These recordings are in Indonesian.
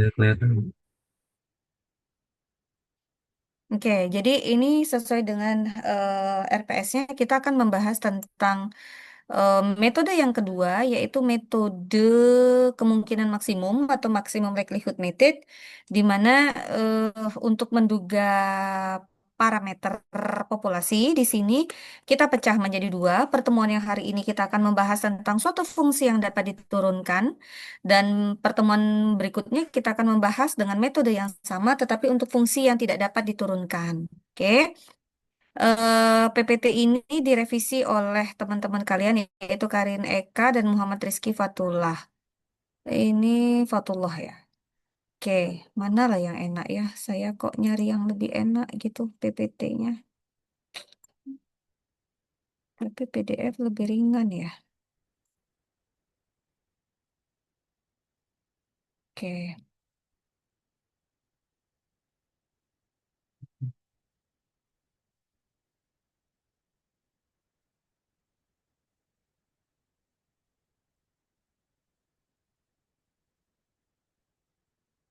nggak kelihatan. Oke, jadi ini sesuai dengan RPS-nya kita akan membahas tentang metode yang kedua, yaitu metode kemungkinan maksimum atau maximum likelihood method, di mana untuk menduga parameter populasi di sini kita pecah menjadi dua. Pertemuan yang hari ini kita akan membahas tentang suatu fungsi yang dapat diturunkan, dan pertemuan berikutnya kita akan membahas dengan metode yang sama, tetapi untuk fungsi yang tidak dapat diturunkan. Oke. PPT ini direvisi oleh teman-teman kalian, yaitu Karin Eka dan Muhammad Rizky Fatullah. Ini Fatullah ya. Oke, mana lah yang enak ya? Saya kok nyari yang lebih enak gitu PPT-nya. Tapi PDF lebih ringan ya. Oke,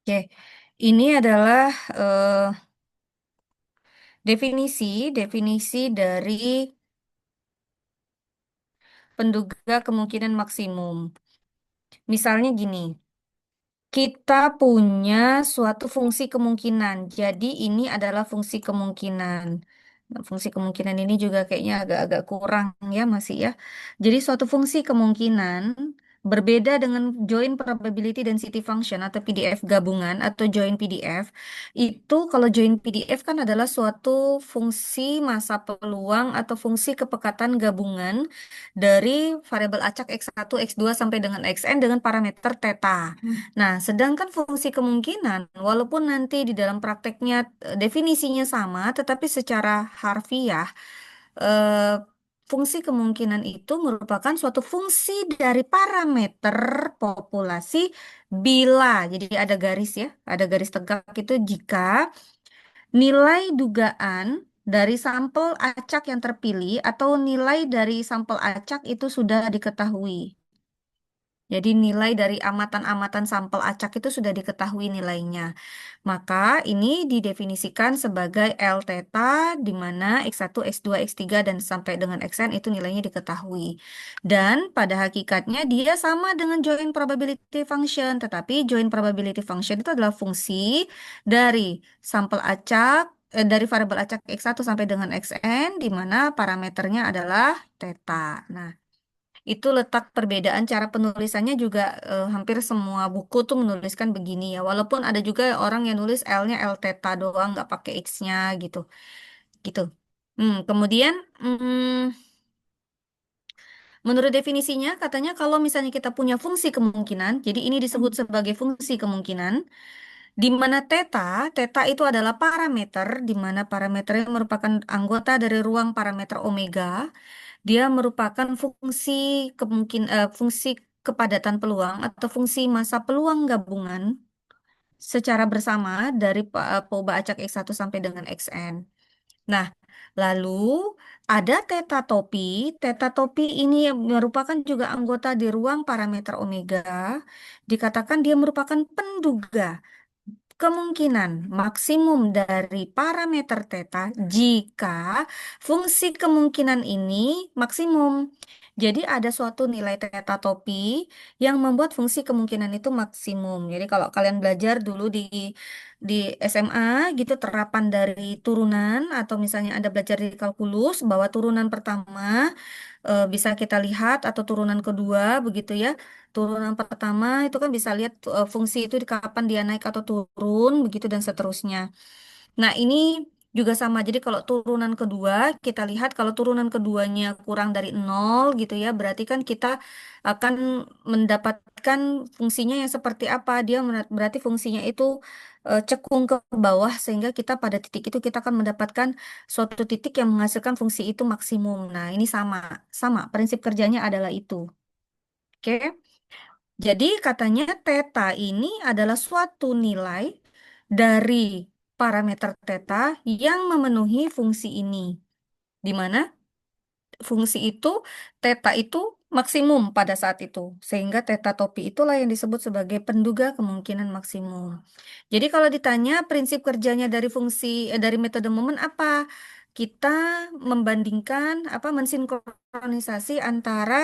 oke. Ini adalah eh, definisi dari penduga kemungkinan maksimum. Misalnya gini. Kita punya suatu fungsi kemungkinan. Jadi ini adalah fungsi kemungkinan. Nah, fungsi kemungkinan ini juga kayaknya agak-agak kurang ya masih ya. Jadi suatu fungsi kemungkinan berbeda dengan joint probability density function atau PDF gabungan atau joint PDF. Itu kalau joint PDF kan adalah suatu fungsi massa peluang atau fungsi kepekatan gabungan dari variabel acak X1, X2 sampai dengan Xn dengan parameter theta. Nah, sedangkan fungsi kemungkinan, walaupun nanti di dalam prakteknya definisinya sama, tetapi secara harfiah, eh, fungsi kemungkinan itu merupakan suatu fungsi dari parameter populasi bila, jadi ada garis ya, ada garis tegak itu jika nilai dugaan dari sampel acak yang terpilih atau nilai dari sampel acak itu sudah diketahui. Jadi nilai dari amatan-amatan sampel acak itu sudah diketahui nilainya. Maka ini didefinisikan sebagai L theta di mana X1, X2, X3 dan sampai dengan Xn itu nilainya diketahui. Dan pada hakikatnya dia sama dengan joint probability function, tetapi joint probability function itu adalah fungsi dari sampel acak dari variabel acak X1 sampai dengan Xn di mana parameternya adalah theta. Nah, itu letak perbedaan cara penulisannya juga hampir semua buku tuh menuliskan begini ya. Walaupun ada juga orang yang nulis L-nya L theta doang, nggak pakai X-nya gitu. Gitu. Kemudian, menurut definisinya, katanya kalau misalnya kita punya fungsi kemungkinan, jadi ini disebut sebagai fungsi kemungkinan, di mana theta itu adalah parameter, di mana parameternya merupakan anggota dari ruang parameter omega. Dia merupakan fungsi kepadatan peluang atau fungsi massa peluang gabungan secara bersama dari Poba acak X1 sampai dengan Xn. Nah, lalu ada theta topi. Theta topi ini merupakan juga anggota di ruang parameter omega. Dikatakan dia merupakan penduga kemungkinan maksimum dari parameter theta jika fungsi kemungkinan ini maksimum. Jadi ada suatu nilai theta topi yang membuat fungsi kemungkinan itu maksimum. Jadi kalau kalian belajar dulu di SMA gitu terapan dari turunan atau misalnya Anda belajar di kalkulus bahwa turunan pertama bisa kita lihat atau turunan kedua begitu ya. Turunan pertama itu kan bisa lihat fungsi itu di kapan dia naik atau turun, begitu dan seterusnya. Nah, ini juga sama. Jadi kalau turunan kedua, kita lihat kalau turunan keduanya kurang dari nol gitu ya, berarti kan kita akan mendapatkan fungsinya yang seperti apa. Dia berarti fungsinya itu cekung ke bawah sehingga kita pada titik itu kita akan mendapatkan suatu titik yang menghasilkan fungsi itu maksimum. Nah, ini sama. Sama, prinsip kerjanya adalah itu. Oke. Jadi katanya theta ini adalah suatu nilai dari parameter theta yang memenuhi fungsi ini. Di mana fungsi itu theta itu maksimum pada saat itu. Sehingga teta topi itulah yang disebut sebagai penduga kemungkinan maksimum. Jadi kalau ditanya prinsip kerjanya dari dari metode momen apa? Kita membandingkan apa mensinkronisasi antara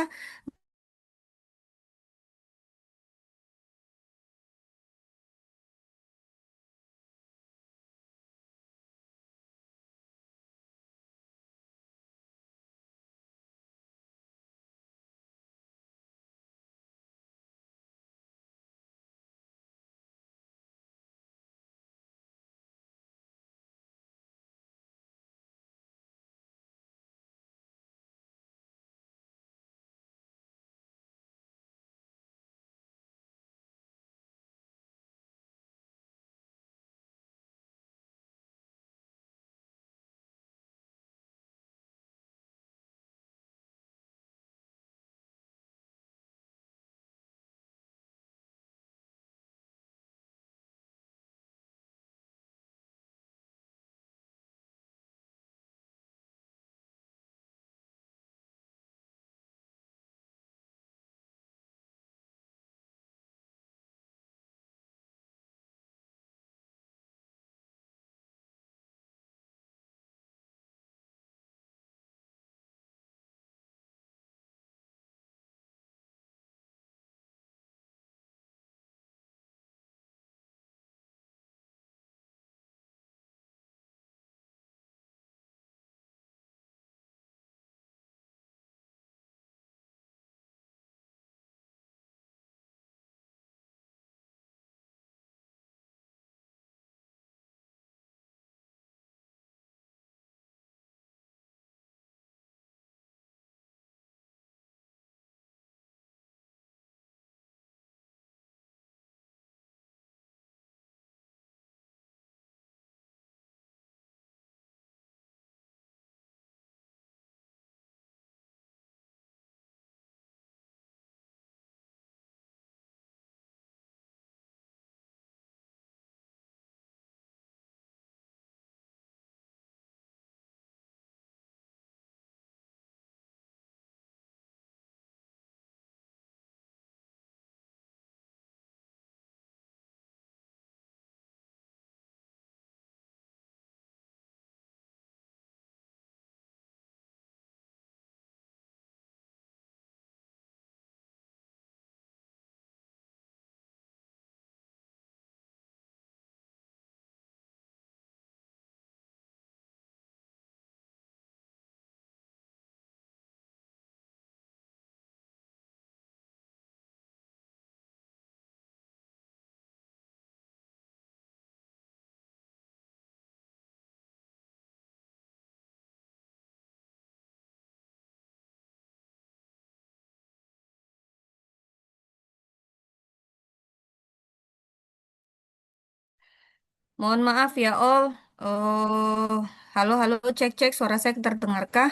mohon maaf ya Ol. Oh, halo halo cek cek suara saya terdengarkah?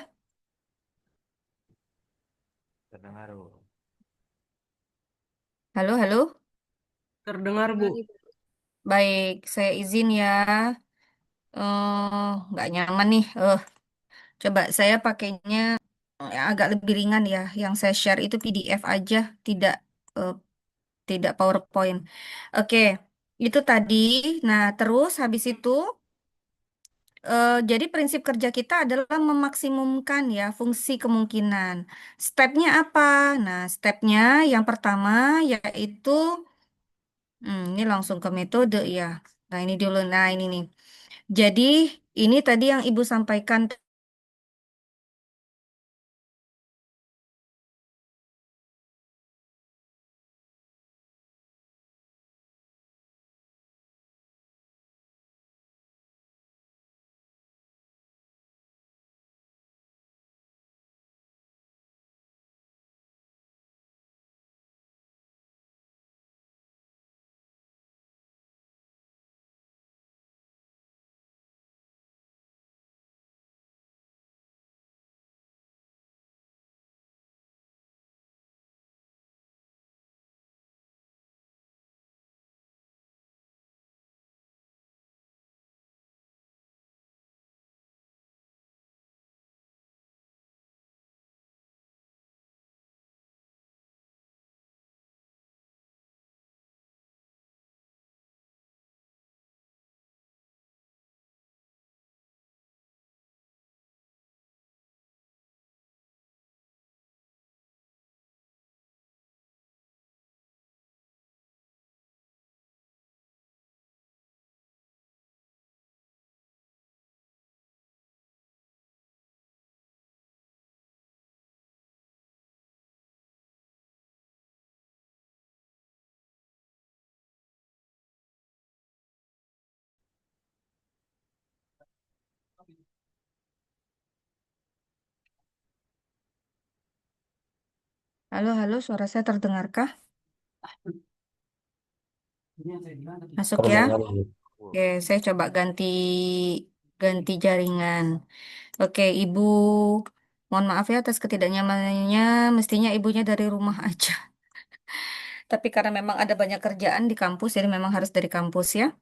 Terdengar, Bu. Halo halo. Terdengar, Bu. Baik, saya izin ya. Nggak nyaman nih. Coba saya pakainya yang agak lebih ringan ya. Yang saya share itu PDF aja, tidak eh, tidak PowerPoint. Oke, itu tadi. Nah, terus habis itu, jadi prinsip kerja kita adalah memaksimumkan ya fungsi kemungkinan. Stepnya apa? Nah, stepnya yang pertama yaitu, ini langsung ke metode ya. Nah, ini dulu. Nah, ini nih. Jadi, ini tadi yang Ibu sampaikan Halo, halo, suara saya terdengarkah? Masuk ya. Terdengar Bu. Oke, saya coba ganti ganti jaringan. Oke, Ibu, mohon maaf ya atas ketidaknyamanannya. Mestinya ibunya dari rumah aja. Tapi karena memang ada banyak kerjaan di kampus, jadi memang harus dari kampus ya.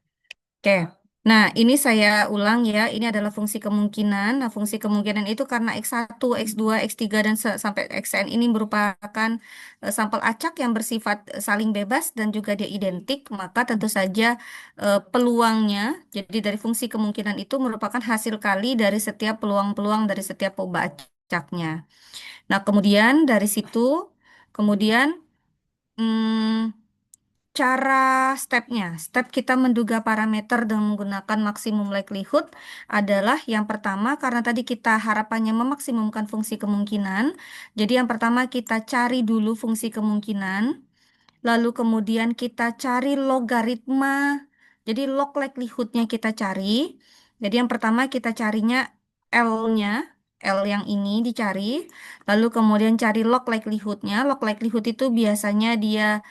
Oke. Nah, ini saya ulang ya. Ini adalah fungsi kemungkinan. Nah, fungsi kemungkinan itu karena X1, X2, X3, dan sampai Xn ini merupakan sampel acak yang bersifat saling bebas dan juga dia identik, maka tentu saja peluangnya, jadi dari fungsi kemungkinan itu merupakan hasil kali dari setiap peluang-peluang dari setiap perubahan acaknya. Nah, kemudian dari situ, kemudian hmm, cara step kita menduga parameter dengan menggunakan maksimum likelihood adalah yang pertama, karena tadi kita harapannya memaksimumkan fungsi kemungkinan. Jadi yang pertama kita cari dulu fungsi kemungkinan, lalu kemudian kita cari logaritma. Jadi log likelihoodnya kita cari. Jadi yang pertama kita carinya L-nya, L yang ini dicari. Lalu kemudian cari log likelihoodnya. Log likelihood itu biasanya dia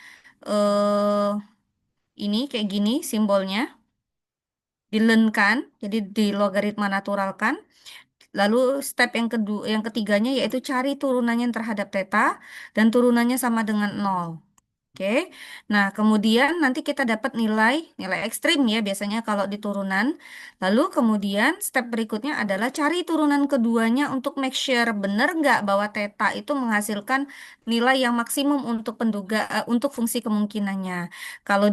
eh ini kayak gini simbolnya, dilenkan, jadi di logaritma naturalkan. Lalu step yang kedua, yang ketiganya yaitu cari turunannya terhadap theta dan turunannya sama dengan nol. Oke. Nah, kemudian nanti kita dapat nilai ekstrim ya biasanya kalau di turunan. Lalu kemudian step berikutnya adalah cari turunan keduanya untuk make sure benar nggak bahwa theta itu menghasilkan nilai yang maksimum untuk untuk fungsi kemungkinannya. Kalau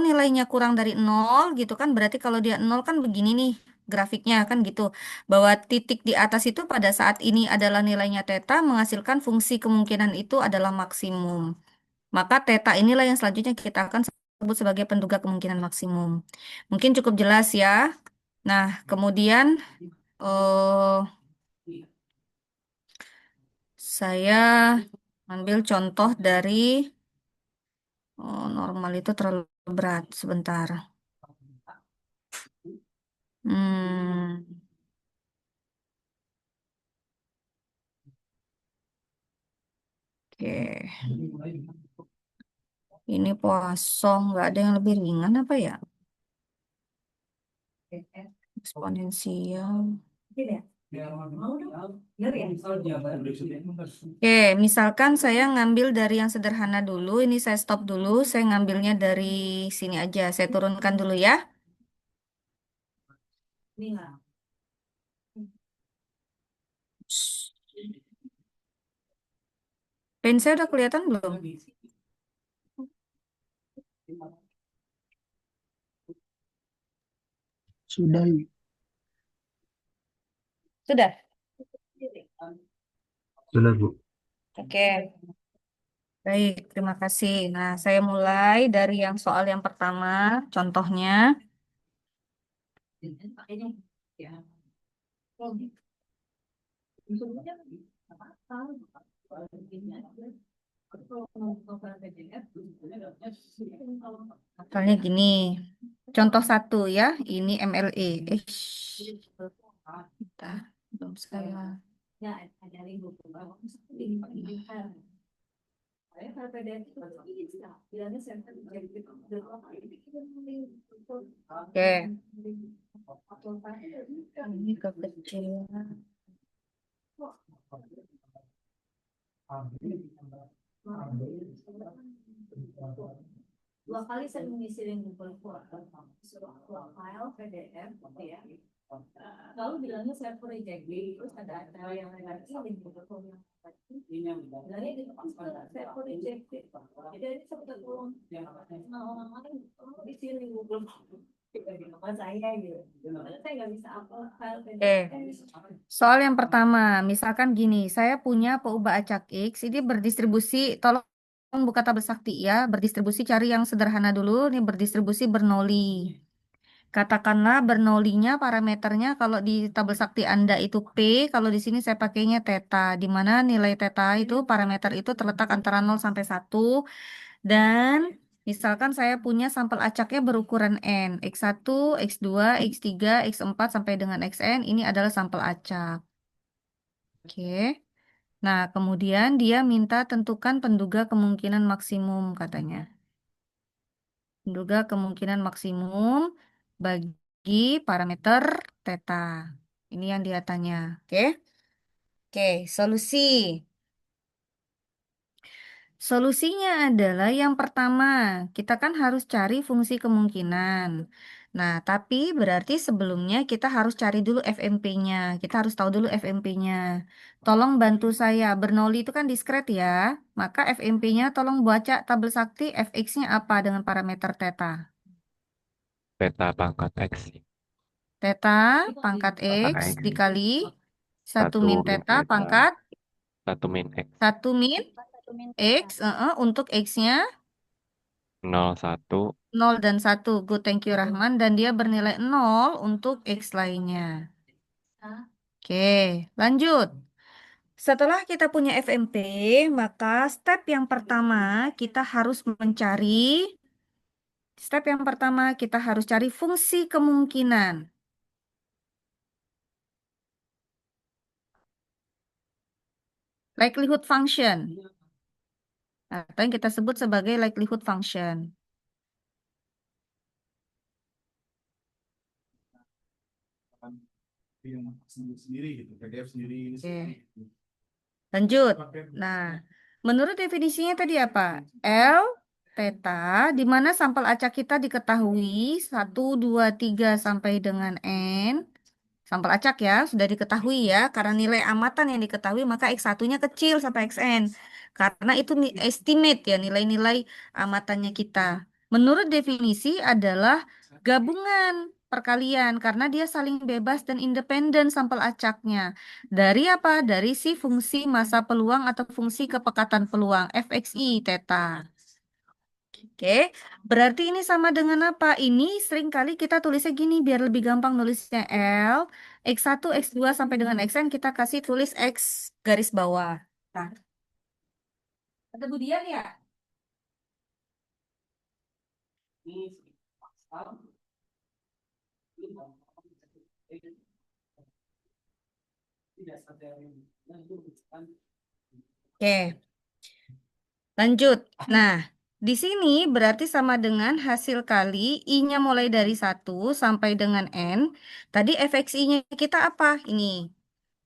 nilainya kurang dari nol gitu kan, berarti kalau dia nol kan begini nih grafiknya kan gitu, bahwa titik di atas itu pada saat ini adalah nilainya theta menghasilkan fungsi kemungkinan itu adalah maksimum. Maka theta inilah yang selanjutnya kita akan sebut sebagai penduga kemungkinan maksimum. Mungkin cukup jelas ya. Nah, kemudian eh, saya ambil contoh dari normal itu terlalu berat. Sebentar. Hmm, oke. Ini Poisson, nggak ada yang lebih ringan apa ya? Eksponensial. Oke, misalkan saya ngambil dari yang sederhana dulu. Ini saya stop dulu. Saya ngambilnya dari sini aja. Saya turunkan dulu ya. Pen saya udah kelihatan belum? Sudah. Sudah. Sudah Bu. Oke, baik. Terima kasih. Nah, saya mulai dari yang soal yang pertama. Contohnya. Misalnya gini. Contoh satu ya. Ini MLE. Bentar, belum saya. Oke. Ini kekecilan. Dua kali saya mengisi link Google Form, suruh upload file PDF, gitu ya. Lalu bilangnya saya rejected, terus ada yang negatif link Google Form yang negatif. Bilangnya gitu, saya rejected. Jadi ini seperti tolong orang lain, tolong isi link Google Form. Sama saya gitu. Saya nggak bisa upload file PDF. Soal yang pertama, misalkan gini, saya punya peubah acak X, ini berdistribusi, tolong buka tabel sakti ya, berdistribusi cari yang sederhana dulu, ini berdistribusi Bernoulli. Katakanlah Bernoullinya parameternya kalau di tabel sakti Anda itu P, kalau di sini saya pakainya theta, di mana nilai theta itu parameter itu terletak antara 0 sampai 1, dan misalkan saya punya sampel acaknya berukuran N, X1, X2, X3, X4 sampai dengan Xn, ini adalah sampel acak. Oke. Nah, kemudian dia minta tentukan penduga kemungkinan maksimum katanya. Penduga kemungkinan maksimum bagi parameter theta. Ini yang dia tanya. Oke? Oke, solusi. Solusinya adalah yang pertama, kita kan harus cari fungsi kemungkinan. Nah, tapi berarti sebelumnya kita harus cari dulu FMP-nya. Kita harus tahu dulu FMP-nya. Tolong bantu saya. Bernoulli itu kan diskret ya. Maka FMP-nya tolong baca tabel sakti Fx-nya apa dengan parameter theta. Theta pangkat X. Theta pangkat Pangkat X X. dikali 1 1 min min theta theta. pangkat 1 min X. 1 min X. Untuk X-nya 0, 1. 0 dan 1. Good, thank you Rahman. Dan dia bernilai 0 untuk X lainnya. Oke, lanjut. Setelah kita punya FMP, maka step yang pertama kita harus cari fungsi kemungkinan. Likelihood function. Atau yang kita sebut sebagai likelihood function. sendiri gitu, PDF sendiri ini Oke. Lanjut. Nah, menurut definisinya tadi apa? L theta, di mana sampel acak kita diketahui 1, 2, 3 sampai dengan N. Sampel acak ya, sudah diketahui ya. Karena nilai amatan yang diketahui, maka X1-nya kecil sampai Xn. Karena itu estimate ya, nilai-nilai amatannya kita. Menurut definisi adalah gabungan perkalian, karena dia saling bebas dan independen sampel acaknya. Dari apa? Dari si fungsi massa peluang atau fungsi kepekatan peluang, FXI theta. Oke, berarti ini sama dengan apa? Ini seringkali kita tulisnya gini biar lebih gampang nulisnya L, X1, X2 sampai dengan Xn kita kasih tulis X garis bawah. Nah, ada Budian ya? Oke, lanjut. Nah, di sini berarti sama dengan hasil kali I-nya mulai dari 1 sampai dengan N. Tadi FXI-nya kita apa? Ini.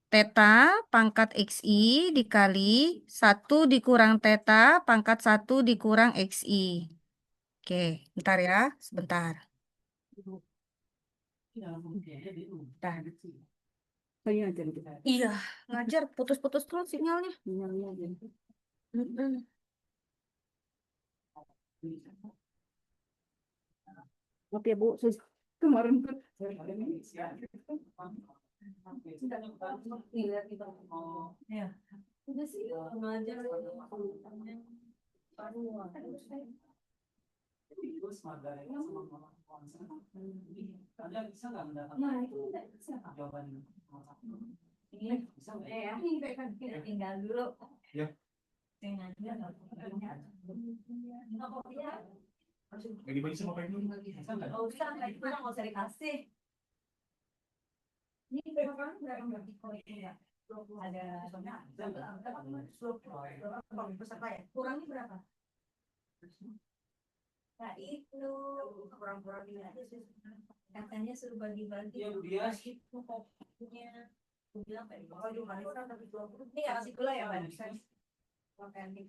Theta pangkat XI dikali 1 dikurang theta pangkat 1 dikurang XI. Oke, bentar ya, sebentar. Bentar. Iya, ngajar putus-putus terus sinyalnya. Mm-mm. Maaf ya Bu, kemarin kan ya. Udah sih ngajar nah, itu udah bisa jawabannya. Ini tinggal dulu. Ya. Bagi-bagi sama Pak Ibnu. Nggak usah, kayak gimana nggak usah dikasih. Ini berapa berapa koleksinya? Ada peserta ya? Kurangnya berapa? Nah itu kurang-kurangin aja sih. Katanya suruh bagi-bagi. Iya, Bu Dia. Itu kopinya. Aku bilang kayak gitu. Kalau cuma kurang tapi 20. Ini kasih gula ya, Pak? Makan nih.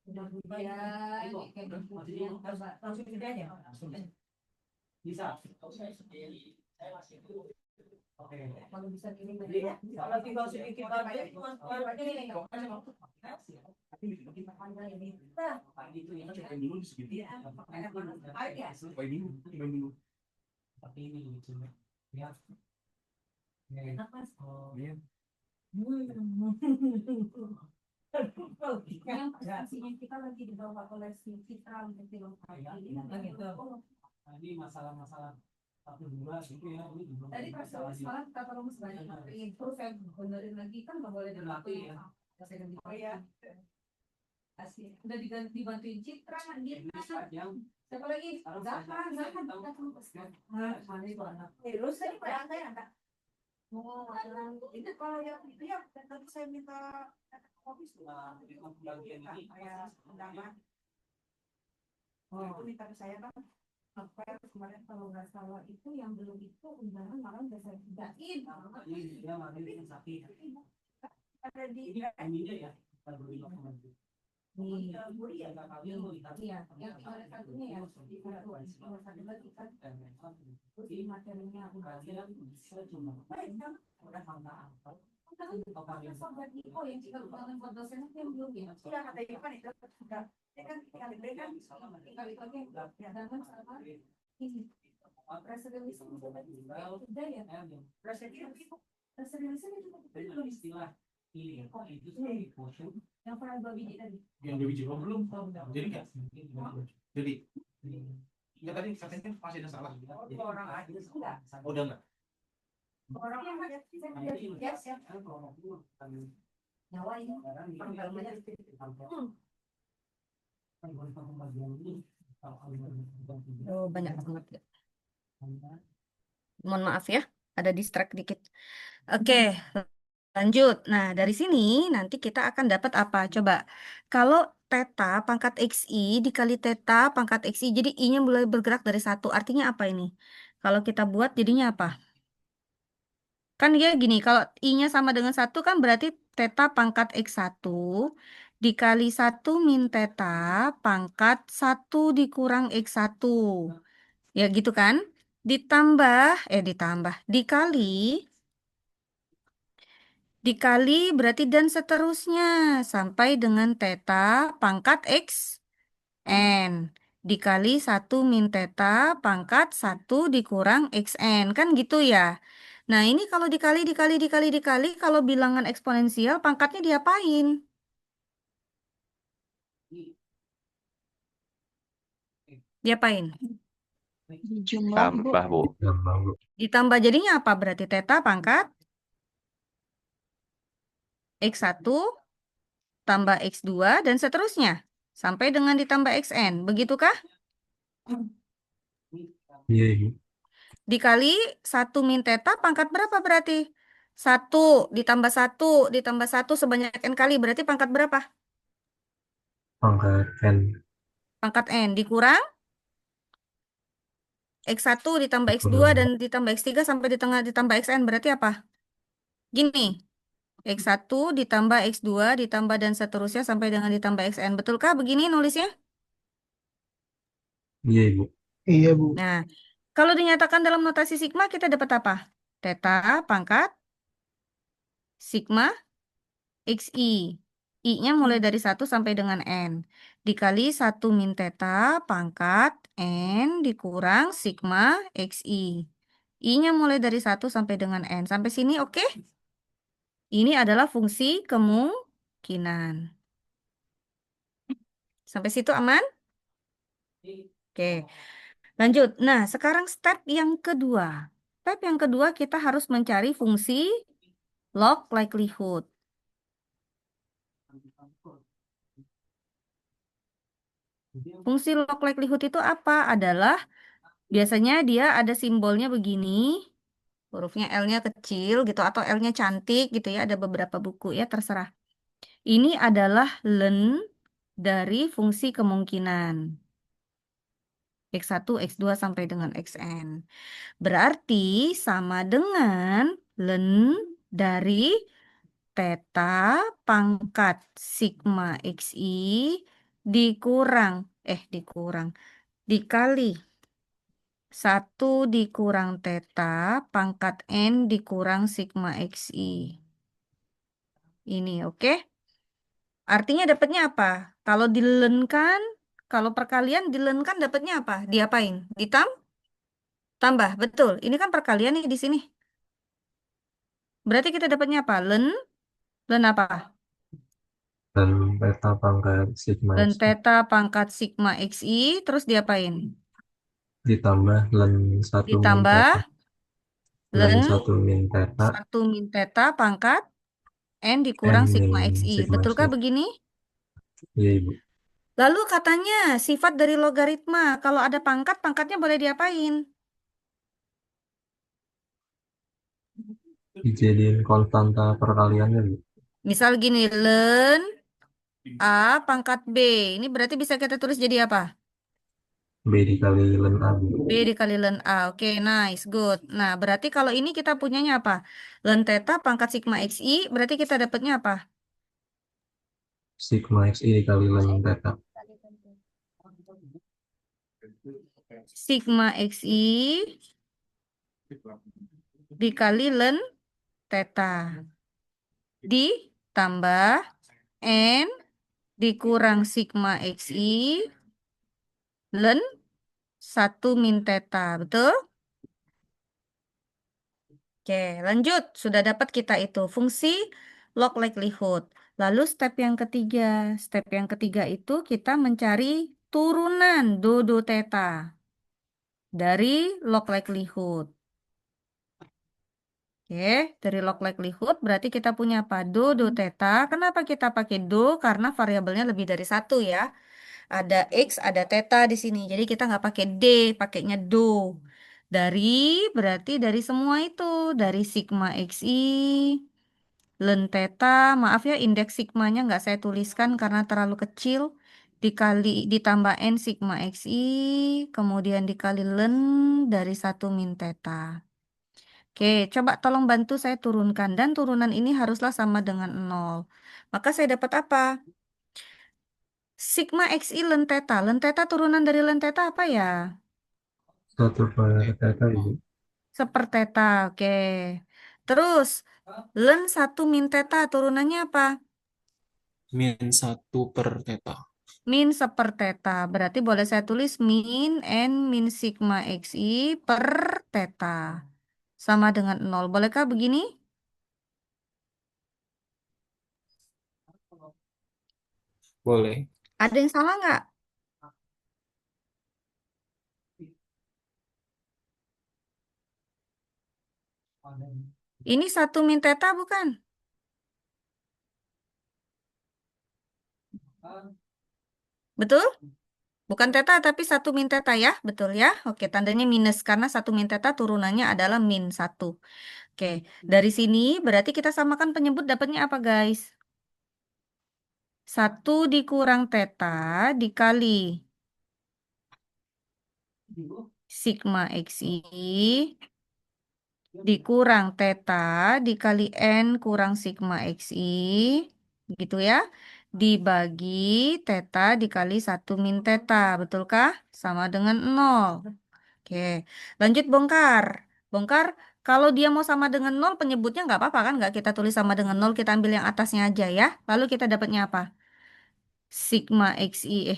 Udah berubah ya. Kayak gitu. Langsung gede aja. Bisa. Saya masih oke. Kalau bisa gini Iya. kalau tinggal sedikit aja cuma ini enggak. Nah, Itu ya, cobain dulu di segitu. iya. Air ya. Cobain dulu, cobain dulu. Seperti ini gitu. Ya. Enak Mas. Iya. Yang posisinya kita lagi di bawah oleh si Citra untuk film ini begitu. Ini masalah-masalah 1, 2 gitu ya. Ini belum Tadi pas sekarang kata rumus banyak terus saya benerin lagi kan nggak boleh dilatih ya. Saya ganti ya. Asli udah dibantuin Citra gitu. Siapa lagi? Zafran. Lu tadi pada angka ya, Kak? Itu kalau yang itu ya tadi saya minta kopi Nah, jadi bagian ini kayak undangan. Itu minta ke saya kan apa kemarin kalau nggak salah itu yang belum itu undangan malah udah saya kerjain. ini dia manggil yang sapi. Ada di Ini ininya ya. Kita beri dokumen. di Iya, nggak kali lu iya yang ada satunya ya di satu satu lagi kan terus di materinya aku kalian bisa cuma udah sama apa? oh yang juga undangan buat dosen itu yang belum ya iya kata Ivan itu enggak ya kan kali ini kan kali lagi undangan sama ini presiden itu udah ya presiden itu belum Istilah ini itu sebagai portion yang pernah dua biji tadi Yang dua biji belum. Jadi nggak? Jadi nggak tadi katanya masih ada salah. orang aja enggak Oh, udah nggak? orang yang ada yes ya nyawa ini pengalamannya Oh, banyak banget ya. Mohon maaf ya, ada distract dikit. Oke, lanjut. Nah, dari sini nanti kita akan dapat apa? Coba. Kalau theta pangkat XI dikali theta pangkat XI, jadi I-nya mulai bergerak dari 1. Artinya apa ini? Kalau kita buat jadinya apa? Kan dia gini, kalau I-nya sama dengan 1 kan berarti theta pangkat X1 dikali 1 min theta pangkat 1 dikurang X1. Ya gitu kan? Dikali berarti dan seterusnya sampai dengan theta pangkat X N. Dikali 1 min theta pangkat 1 dikurang XN. Kan gitu ya. Nah ini kalau dikali, kalau bilangan eksponensial pangkatnya diapain? Diapain? Jumlah, Bu. Tambah, Bu. Ditambah jadinya apa? Berarti theta pangkat X1 tambah X2 dan seterusnya. Sampai dengan ditambah XN. Begitukah? Iya, Ibu. Dikali 1 min theta pangkat berapa berarti? 1 ditambah 1 ditambah 1 sebanyak N kali. Berarti pangkat berapa? Pangkat N. Pangkat N dikurang X1 ditambah X2 Dikurang. dan ditambah X3 sampai di tengah ditambah XN. Berarti apa? Gini. X1 ditambah X2 ditambah dan seterusnya sampai dengan ditambah XN. Betulkah begini nulisnya? Iya, Ibu. Iya, Bu. Nah, kalau dinyatakan dalam notasi sigma kita dapat apa? Theta pangkat sigma XI. I-nya mulai dari 1 sampai dengan N. Dikali 1 min theta pangkat N dikurang sigma XI. I-nya mulai dari 1 sampai dengan N. Sampai sini oke? Ini adalah fungsi kemungkinan. Sampai situ aman? Oke. Lanjut. Nah, sekarang step yang kedua. Step yang kedua kita harus mencari fungsi log likelihood. Fungsi log likelihood itu apa? Adalah biasanya dia ada simbolnya begini. Hurufnya L-nya kecil gitu atau L-nya cantik gitu ya. Ada beberapa buku ya, terserah. Ini adalah len dari fungsi kemungkinan. X1, X2 sampai dengan XN. Berarti sama dengan len dari theta pangkat sigma XI dikali 1 dikurang theta pangkat N dikurang sigma XI. Ini oke? Artinya dapatnya apa? Kalau dilenkan, kalau perkalian dilenkan dapatnya apa? Diapain? Tambah, betul. Ini kan perkalian nih di sini. Berarti kita dapatnya apa? Len apa? Dan theta pangkat sigma Len X theta pangkat sigma XI, terus diapain? ditambah len 1 min Ditambah theta. Len len 1 min theta 1 min theta pangkat N dikurang N sigma min XI. sigma Betulkah XI. begini? Iya, Ibu. Lalu katanya sifat dari logaritma, kalau ada pangkat, pangkatnya boleh diapain? dijadiin konstanta perkaliannya, Bu. Misal gini, ln A pangkat B. Ini berarti bisa kita tulis jadi apa? B dikali ln A, Bu. B dikali ln A. Oke, nice, good. Nah, berarti kalau ini kita punyanya apa? Ln theta pangkat sigma XI, berarti kita dapatnya apa? Sigma XI dikali ln theta. Sigma XI dikali ln theta. Ditambah N dikurang sigma XI ln 1 min theta. Betul? Oke, lanjut. Sudah dapat kita itu fungsi log likelihood. Lalu step yang ketiga. Step yang ketiga itu kita mencari turunan do theta dari log likelihood. Oke, dari log likelihood berarti kita punya apa? Do theta. Kenapa kita pakai do? Karena variabelnya lebih dari satu ya. Ada X, ada theta di sini. Jadi kita nggak pakai D, pakainya do. Dari, berarti dari semua itu. Dari sigma XI, ln theta, maaf ya indeks sigmanya nggak saya tuliskan karena terlalu kecil. Dikali, ditambah N sigma XI, kemudian dikali ln dari 1 min theta. Oke, coba tolong bantu saya turunkan. Dan turunan ini haruslah sama dengan 0. Maka saya dapat apa? Sigma XI ln theta. Ln theta turunan dari ln theta apa ya? 1 per theta, Ibu. Seper theta, oke. Terus, ln 1 min theta turunannya apa? min 1 per theta. Min seper theta. Berarti boleh saya tulis min N min sigma XI per theta. Sama dengan 0. Bolehkah begini? Boleh. Ada yang salah nggak? Ini 1 min theta bukan? Betul? Bukan theta tapi 1 min theta ya, betul ya? Oke, tandanya minus karena 1 min theta turunannya adalah min 1. Oke, dari sini berarti kita samakan penyebut dapatnya apa guys? 1 dikurang theta dikali sigma XI dikurang theta dikali N kurang sigma XI, gitu ya. Dibagi theta dikali 1 min theta, betulkah? Sama dengan 0. Oke, lanjut bongkar. Bongkar, kalau dia mau sama dengan 0, penyebutnya nggak apa-apa kan? Nggak kita tulis sama dengan 0, kita ambil yang atasnya aja ya. Lalu kita dapatnya apa? Sigma XI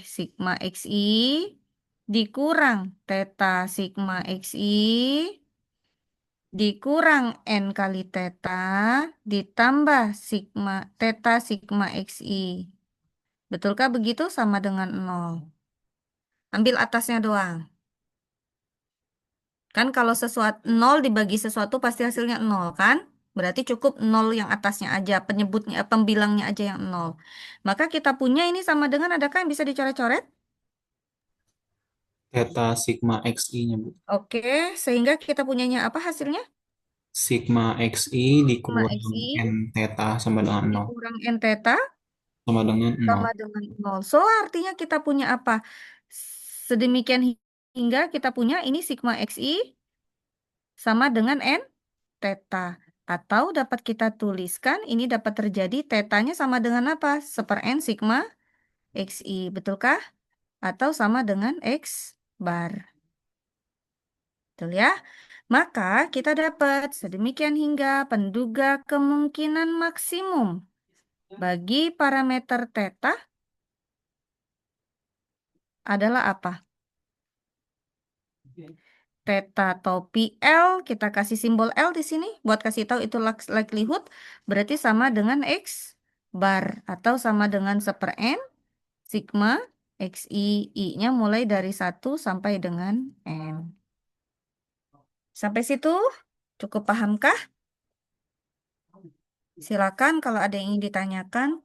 dikurang theta sigma XI dikurang N kali theta ditambah sigma theta sigma XI. Betulkah begitu? Sama dengan 0. Ambil atasnya doang. Kan kalau sesuatu 0 dibagi sesuatu pasti hasilnya 0 kan? Berarti cukup 0 yang atasnya aja, penyebutnya, pembilangnya aja yang 0. Maka kita punya ini sama dengan, adakah yang bisa dicoret-coret? Theta sigma XI-nya, Bu. Oke, sehingga kita punyanya apa hasilnya? Sigma XI Sigma dikurang XI N theta sama dengan 0. dikurang N theta Sama dengan 0. sama dengan 0. So, artinya kita punya apa? Sedemikian hingga kita punya ini sigma XI sama dengan N theta. Atau dapat kita tuliskan, ini dapat terjadi tetanya sama dengan apa? Seper N sigma XI, betulkah? Atau sama dengan X bar. Betul ya? Maka kita dapat sedemikian hingga penduga kemungkinan maksimum bagi parameter theta adalah apa? Theta topi L, kita kasih simbol L di sini buat kasih tahu itu likelihood, berarti sama dengan X bar atau sama dengan seper N sigma XI, I-nya mulai dari 1 sampai dengan N. Sampai situ cukup pahamkah? Silakan kalau ada yang ingin ditanyakan.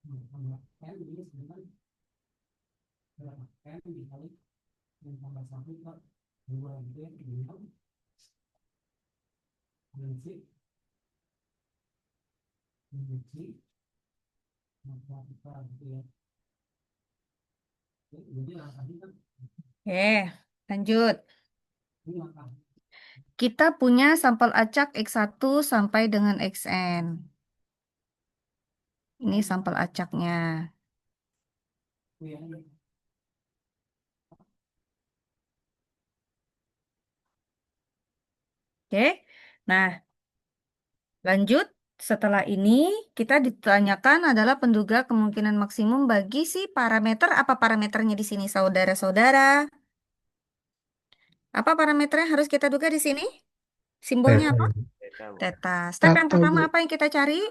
N ini dengan berapa? N dikali N tambah 1 per 2 gitu ya. Dengan C matematika gitu ya. Jadi tadi kan Oke, lanjut. ini langkah Kita punya sampel acak X1 sampai dengan Xn. Ini sampel acaknya. ya. Oke, nah lanjut. Setelah ini kita ditanyakan adalah penduga kemungkinan maksimum bagi si parameter. Apa parameternya di sini, saudara-saudara? Apa parameternya harus kita duga di sini? Simbolnya Theta, apa? Ibu. Theta, Bu. Theta. Step yang Theta, pertama Bu. apa yang kita cari?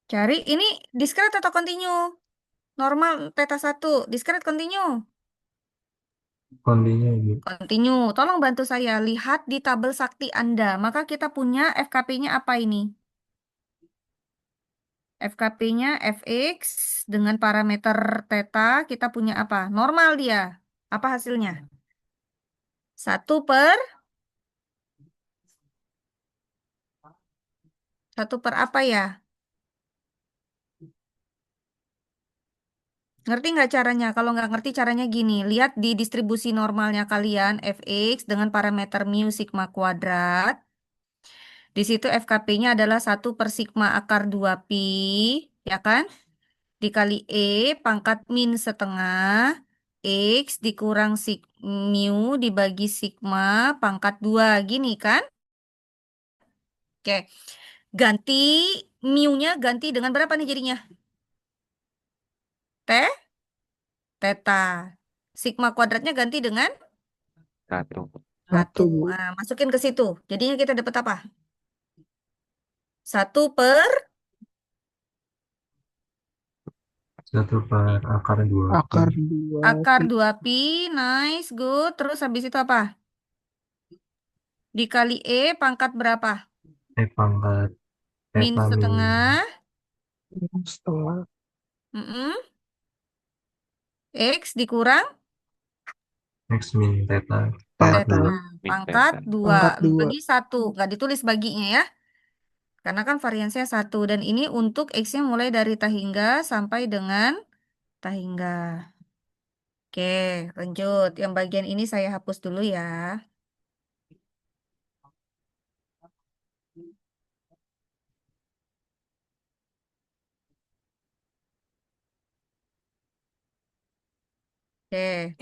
Cari ini diskret atau kontinu? Normal theta 1, diskret kontinu. Kontinu, Ibu. Kontinu. Tolong bantu saya lihat di tabel sakti Anda. Maka kita punya FKP-nya apa ini? FKP-nya fx dengan parameter theta kita punya apa? Normal dia. Apa hasilnya? 1 per apa ya? Ngerti nggak caranya? Kalau nggak ngerti caranya gini, lihat di distribusi normalnya kalian fx dengan parameter mu sigma kuadrat. Di situ FKP-nya adalah 1/sigma akar 2 pi, ya kan? Dikali E pangkat min setengah, X dikurang mu dibagi sigma pangkat 2, gini kan? Oke, ganti mu-nya ganti dengan berapa nih jadinya? T, Theta. Sigma kuadratnya ganti dengan 1. 1. 1, Bu. Nah, masukin ke situ. Jadinya kita dapat apa? 1/, 1/akar 2 pi. Akar 2 akar pi. 2 pi, nice, good. Terus habis itu apa? Dikali E pangkat berapa? Pangkat Min theta min setengah. Setengah. Mm-mm. X dikurang X min theta pangkat theta. Theta. 2. Min Pangkat theta. 2. Pangkat 2. Bagi 1. Nggak ditulis baginya ya. Karena kan variansnya 1. Dan ini untuk X-nya mulai dari tahingga sampai dengan tahingga. Oke, lanjut. Yang bagian ini saya hapus dulu ya. Oke.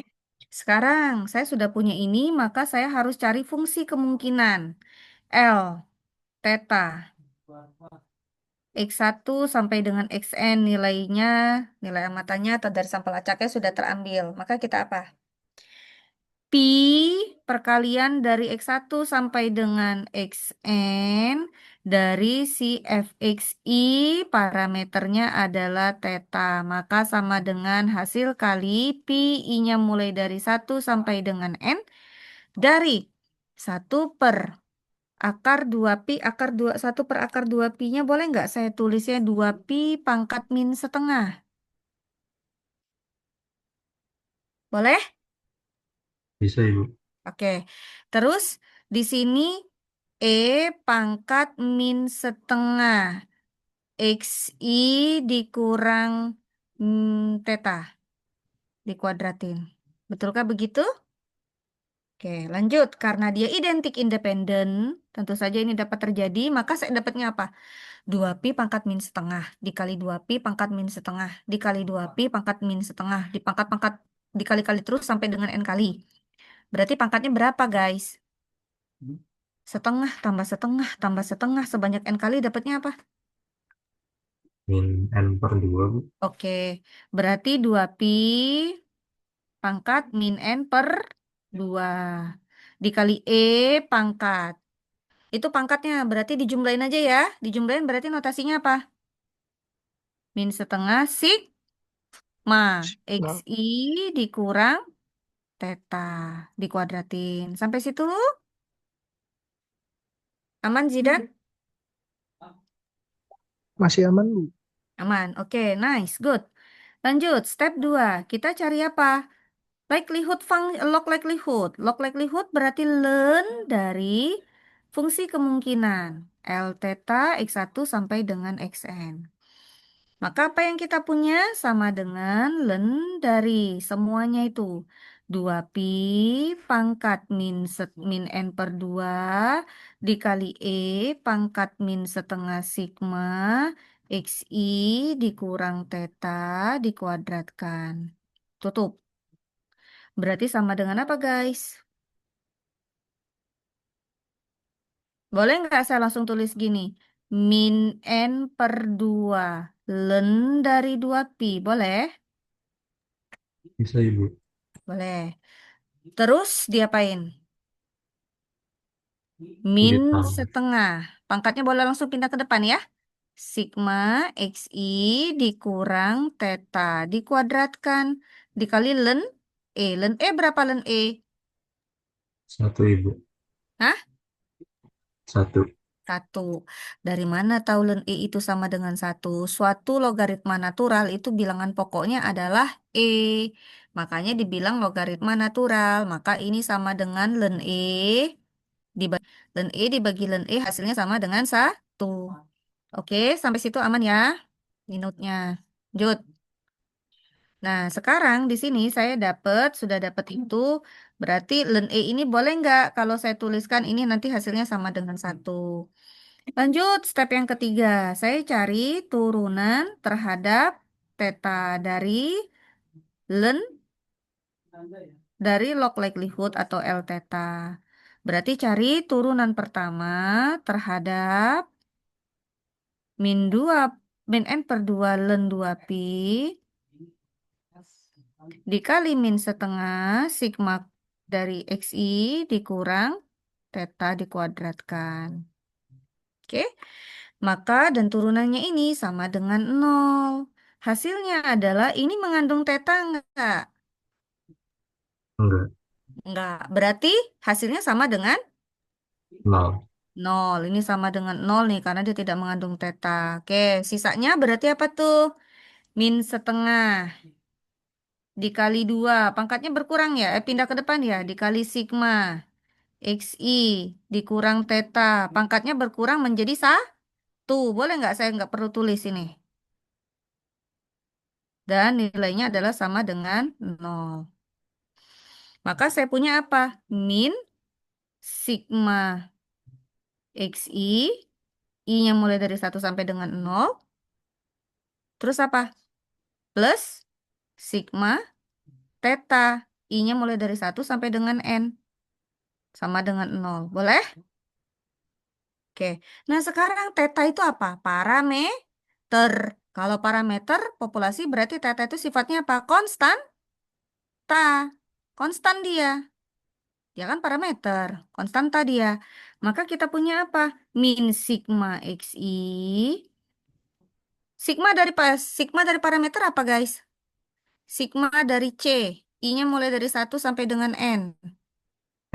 Sekarang saya sudah punya ini, maka saya harus cari fungsi kemungkinan. L, theta, X1 sampai dengan Xn nilainya, nilai amatannya atau dari sampel acaknya sudah terambil. Maka kita apa? Pi perkalian dari X1 sampai dengan Xn dari si fxi parameternya adalah theta. Maka sama dengan hasil kali pi i-nya mulai dari 1 sampai dengan n dari 1/akar 2 pi akar 2 1/akar 2 pi-nya boleh nggak saya tulisnya 2 pi pangkat min setengah? Boleh? Bisa, Ibu. Oke. Terus di sini E pangkat min setengah XI dikurang theta dikuadratin. Betulkah begitu? Oke, lanjut. Karena dia identik independen, tentu saja ini dapat terjadi, maka saya dapatnya apa? 2 pi pangkat min setengah dikali 2 pi pangkat min setengah dikali 2 pi pangkat min setengah dipangkat-pangkat dikali-kali terus sampai dengan n kali. Berarti pangkatnya berapa, guys? Setengah tambah setengah sebanyak n kali dapatnya apa? Min n/2, Bu. Oke, berarti 2 pi pangkat min n per 2 dikali E pangkat. Itu pangkatnya, berarti dijumlahin aja ya. Dijumlahin berarti notasinya apa? Min setengah sigma Nah, XI dikurang theta dikuadratin. Sampai situ aman, Zidan? Masih aman, Bu. Aman. Oke, nice, good. Lanjut, step 2. Kita cari apa? Log likelihood. Log likelihood berarti len dari fungsi kemungkinan. L theta X1 sampai dengan Xn. Maka apa yang kita punya sama dengan len dari semuanya itu. 2pi pangkat min n per 2 dikali E pangkat min setengah sigma XI dikurang theta dikuadratkan. Tutup. Berarti sama dengan apa, guys? Boleh nggak saya langsung tulis gini? Min n per 2 len dari 2pi. Boleh? Bisa, Ibu. Boleh. Terus diapain? Min Ditambah. setengah. Pangkatnya boleh langsung pindah ke depan ya. Sigma XI dikurang theta dikuadratkan. Dikali len E. Len E berapa len E? 1, Ibu. Hah? 1. 1. Dari mana tahu len E itu sama dengan 1? Suatu logaritma natural itu bilangan pokoknya adalah E. Makanya dibilang logaritma natural. Maka ini sama dengan len E dibagi len E hasilnya sama dengan 1. Oke, sampai situ aman ya minutnya. Lanjut. Nah, sekarang di sini saya sudah dapat itu. Berarti len E ini boleh nggak kalau saya tuliskan ini nanti hasilnya sama dengan 1. Lanjut, step yang ketiga. Saya cari turunan terhadap theta len dari log likelihood atau L theta. Berarti cari turunan pertama terhadap min n per 2 len 2pi dikali min setengah sigma dari XI dikurang theta dikuadratkan. Oke, maka dan turunannya ini sama dengan 0. Hasilnya adalah ini mengandung theta enggak? Enggak. Enggak. Berarti hasilnya sama dengan 0. 0. Ini sama dengan 0 nih karena dia tidak mengandung theta. Oke, sisanya berarti apa tuh? Min setengah dikali 2. Pangkatnya berkurang ya? Pindah ke depan ya. Dikali sigma. XI dikurang theta. Pangkatnya berkurang menjadi 1. Boleh nggak saya nggak perlu tulis ini? Dan nilainya adalah sama dengan 0. Maka saya punya apa? Min sigma XI. I-nya mulai dari 1 sampai dengan 0. Terus apa? Plus sigma theta. I-nya mulai dari 1 sampai dengan N. Sama dengan 0. Boleh? Oke. Nah, sekarang theta itu apa? Parameter. Kalau parameter populasi berarti theta itu sifatnya apa? Konstan. Konstan dia. Dia kan parameter. Konstanta dia. Maka kita punya apa? Min sigma XI. Sigma dari parameter apa, guys? Sigma dari C. I-nya mulai dari 1 sampai dengan N.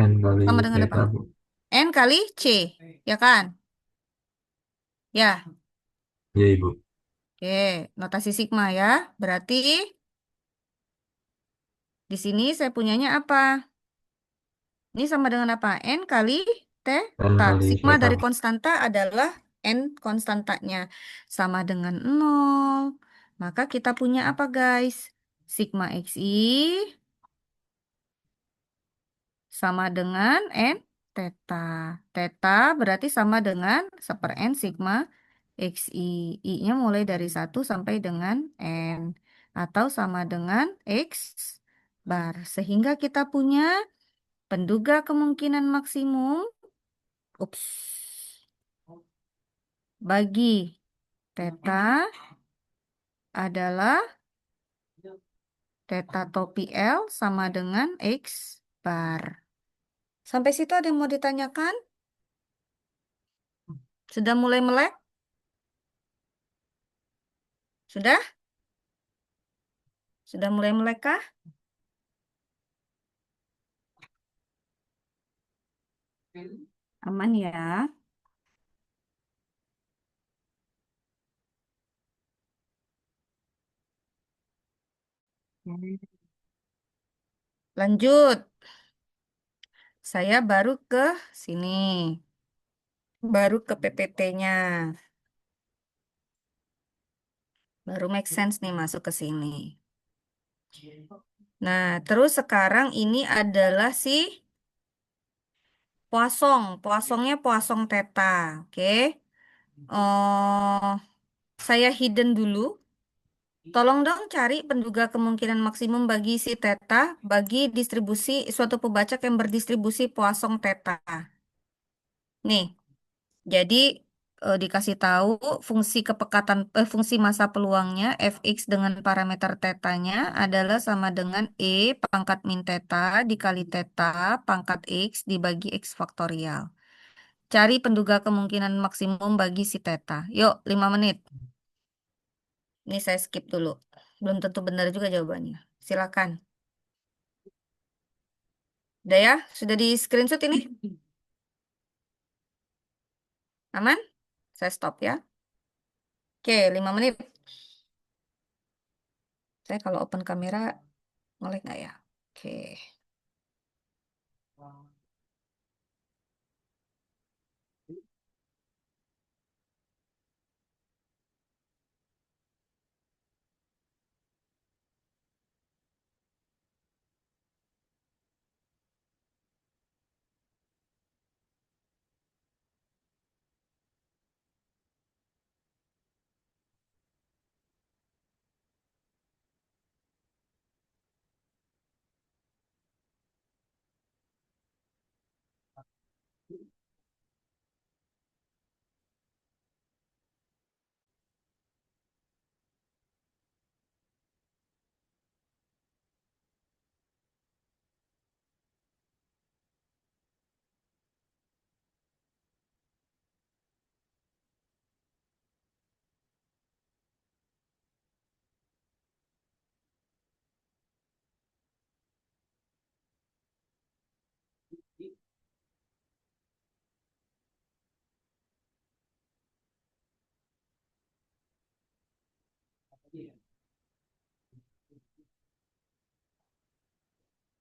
N kali Sama dengan apa? theta, Bu. N kali C. Ya kan? Ya. Ya, Ibu. Oke, notasi sigma ya. Berarti di sini saya punyanya apa? Ini sama dengan apa? N kali N theta. kali Sigma theta. dari konstanta adalah N konstantanya. Sama dengan 0. Maka kita punya apa, guys? Sigma XI sama dengan N theta. Theta berarti sama dengan 1/N sigma XI. I-nya mulai dari 1 sampai dengan N. Atau sama dengan X bar. Sehingga kita punya penduga kemungkinan maksimum bagi theta adalah theta topi L sama dengan X bar. Sampai situ ada yang mau ditanyakan? Sudah mulai melek? Sudah? Sudah mulai melek kah? Aman ya? Lanjut. Saya baru ke sini. Baru ke PPT-nya. Baru make sense nih masuk ke sini. Nah, terus sekarang ini adalah si Poisson. Poissonnya Poisson theta. Oke. Oh, saya hidden dulu. Tolong dong cari penduga kemungkinan maksimum bagi si theta bagi distribusi suatu pembacak yang berdistribusi Poisson theta. Nih, jadi dikasih tahu fungsi massa peluangnya fx dengan parameter tetanya adalah sama dengan pangkat min theta dikali theta pangkat x dibagi x faktorial. Cari penduga kemungkinan maksimum bagi si theta. Yuk, 5 menit. Ini saya skip dulu. Belum tentu benar juga jawabannya. Silakan. Udah ya? Sudah di screenshot ini? Aman? Saya stop ya. Oke, 5 menit. Saya kalau open kamera nge-lag nggak ya? Oke.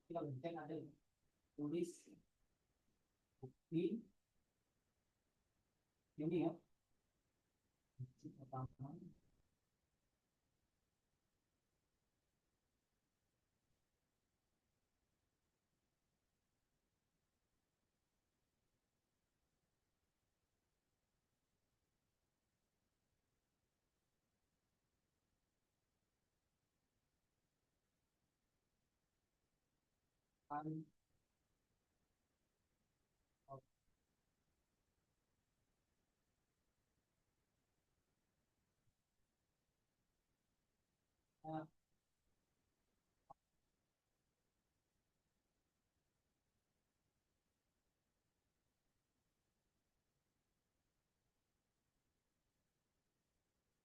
Kita benteng ada tulis bukti ini ya. Bukti pertama.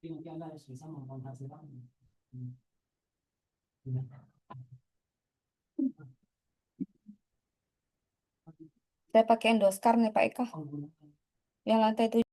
Nanti Anda harus bisa menghasilkan. Saya pakai endoskar nih Pak Eka. Yang lantai 7.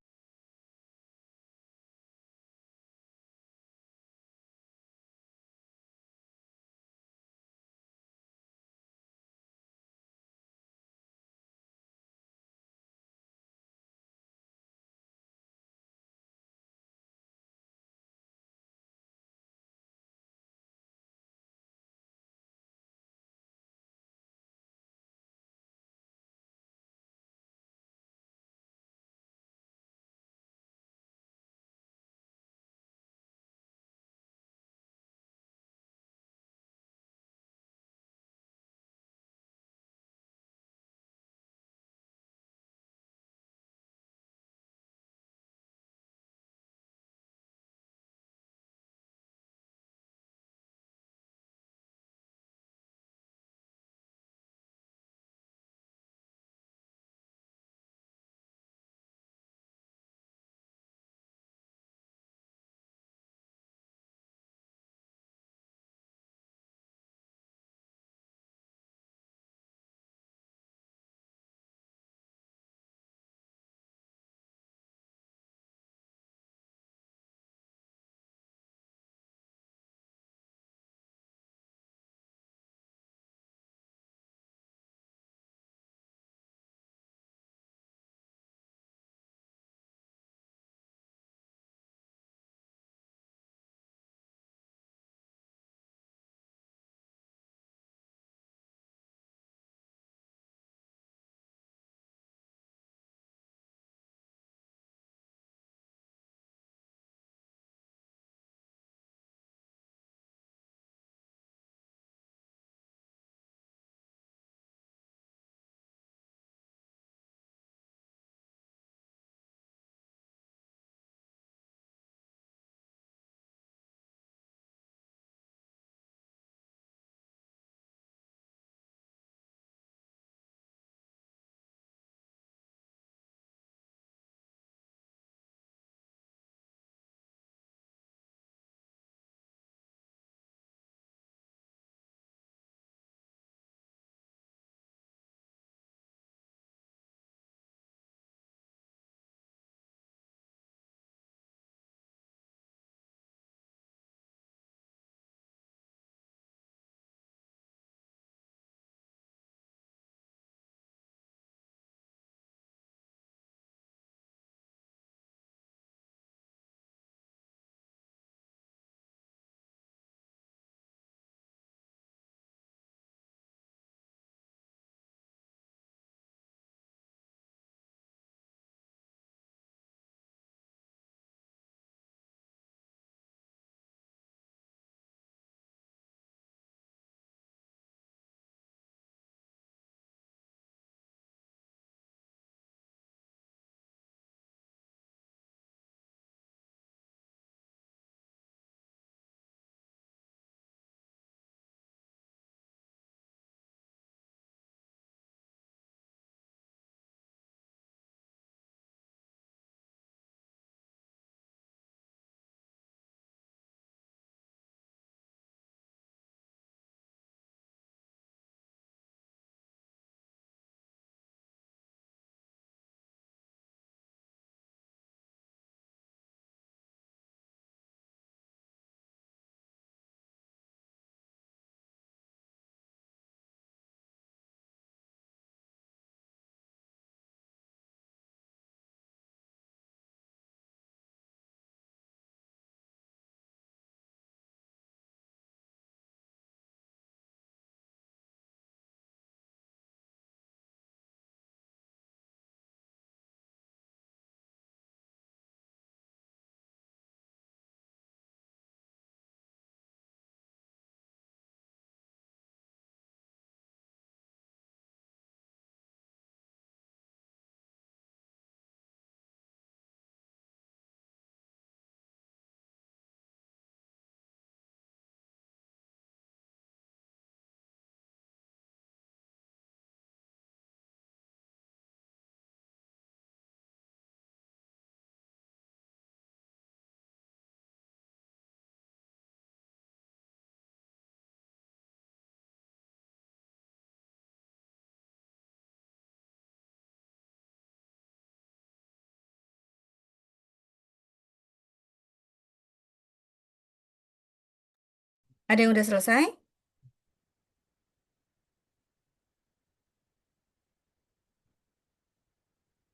Ada yang udah selesai?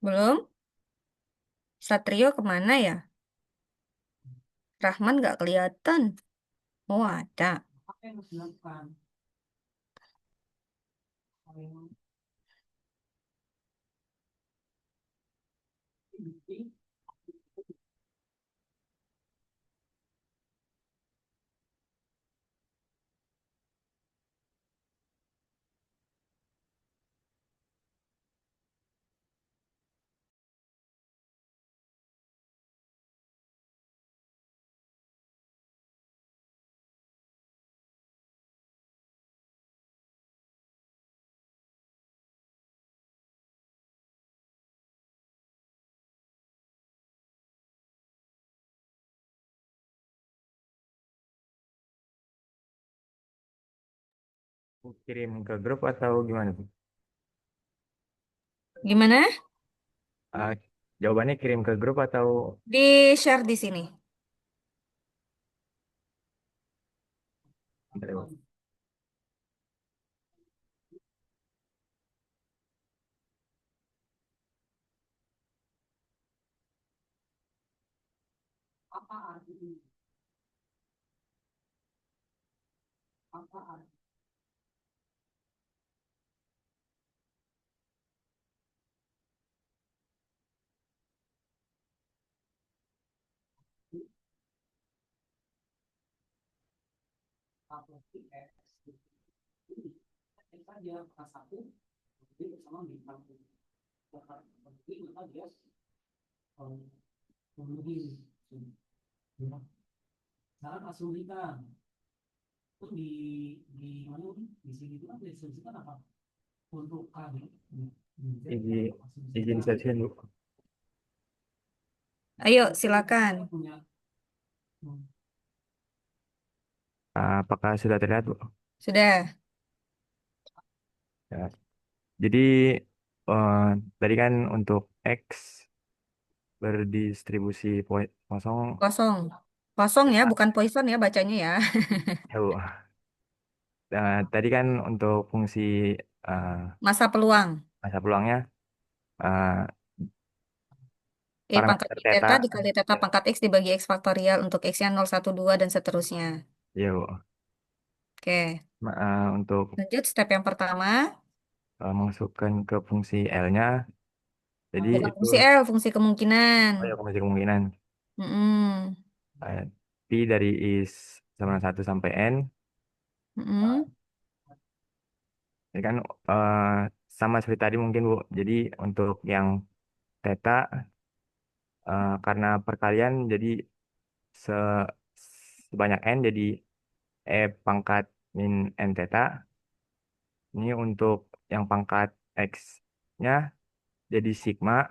Belum? Satrio kemana ya? Rahman nggak kelihatan. Oh, ada. Apa yang harus dilakukan? Kalau yang bukti, Kirim ke grup atau gimana tuh? Gimana? Ah, jawabannya kirim ke grup atau Di share di sini. apa arti ini? Apa arti? Apa sih X? Ini X saja K1 jadi bersama bintang berarti maka dia memenuhi ya. Sekarang asumsikan terus di mana ini? Di sini itu kan diasumsikan apa untuk K ini izin session Bu. Ayo, silakan. punya Apakah sudah terlihat Bu? Sudah. Ya. Jadi eh, tadi kan untuk X berdistribusi kosong Kosong. Kosong ya, bukan poison ya bacanya ya. ya Bu. Tadi kan untuk fungsi eh, Masa peluang. masa peluangnya eh, Pangkat parameter I theta theta dikali theta pangkat X dibagi X faktorial untuk X-nya 0, 1, 2, dan seterusnya. ya Bu. Oke. Untuk Lanjut step yang pertama. masukkan ke fungsi L-nya. Jadi Bukan itu fungsi L, fungsi kemungkinan. ya fungsi kemungkinan Mm-mm. Pi dari is sama 1 sampai N. Mm-mm. Ini kan eh, sama seperti tadi mungkin Bu. Jadi untuk yang theta karena perkalian jadi se sebanyak N jadi E pangkat min N theta. Ini untuk yang pangkat X-nya jadi sigma.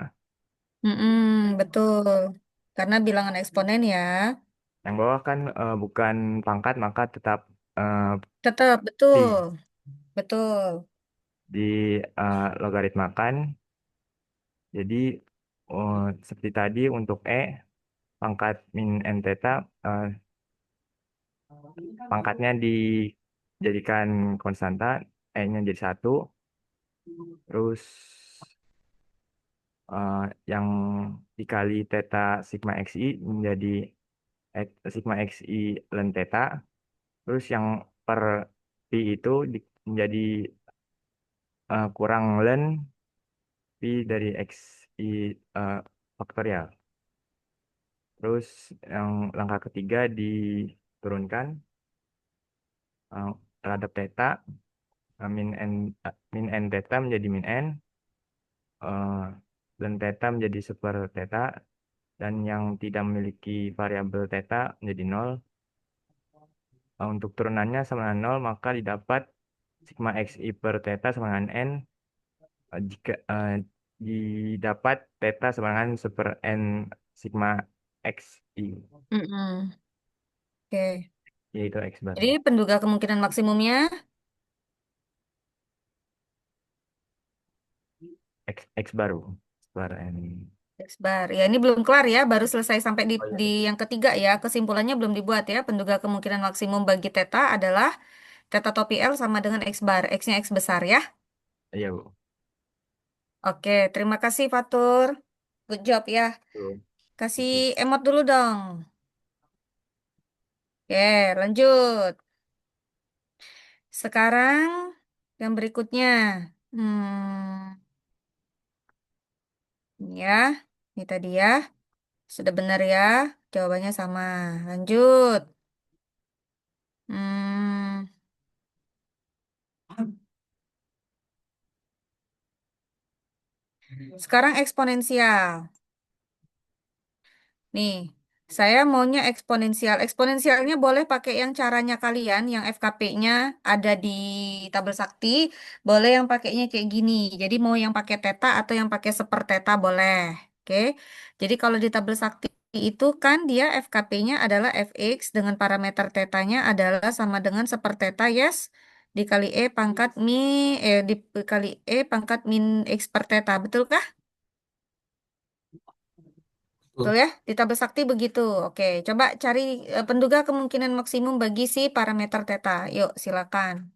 Mm-mm, betul. Karena bilangan eksponen ya. Yang bawah kan bukan pangkat maka tetap eh, Tetap, pi betul. Betul. di logaritmakan. Jadi seperti tadi untuk E pangkat min N theta ini kan pangkatnya dijadikan konstanta, E-nya jadi 1, terus eh, yang dikali theta sigma xi menjadi sigma xi ln theta, terus yang per pi itu menjadi kurang ln pi dari xi eh, faktorial. Terus yang langkah ketiga diturunkan terhadap theta min n theta menjadi min n eh, dan theta menjadi super theta dan yang tidak memiliki variabel theta menjadi nol. Untuk turunannya sama dengan nol maka didapat sigma xi per theta sama dengan n jika didapat theta sama dengan super n sigma xi Mm-mm. Oke. yaitu x bar. Jadi penduga kemungkinan maksimumnya X baru. X bar n. X bar. Ya, ini belum kelar ya, baru selesai sampai Oh iya, di yang ketiga ya. Kesimpulannya belum dibuat ya. Penduga kemungkinan maksimum bagi theta adalah theta topi L sama dengan X bar. X-nya X besar ya. iya Bu. Oke, terima kasih Fatur. Good job ya. Tuh. Kasih Oke. emot dulu dong. Oke, lanjut. Sekarang yang berikutnya. Hmm, ini ya. Ini tadi ya. Sudah benar ya. Jawabannya sama. Lanjut. Hmm, sekarang eksponensial. Nih, saya maunya eksponensial. Eksponensialnya boleh pakai yang caranya kalian, yang FKP-nya ada di tabel sakti. Boleh yang pakainya kayak gini. Jadi mau yang pakai theta atau yang pakai sepertheta boleh. Oke. Jadi kalau di tabel sakti itu kan dia FKP-nya adalah fx dengan parameter tetanya adalah sama dengan sepertheta, yes. Dikali dikali pangkat min x per theta. Betul kah? Betul Betul. ya, di tabel sakti begitu. Oke, coba cari penduga kemungkinan maksimum bagi si parameter theta. Yuk, silakan.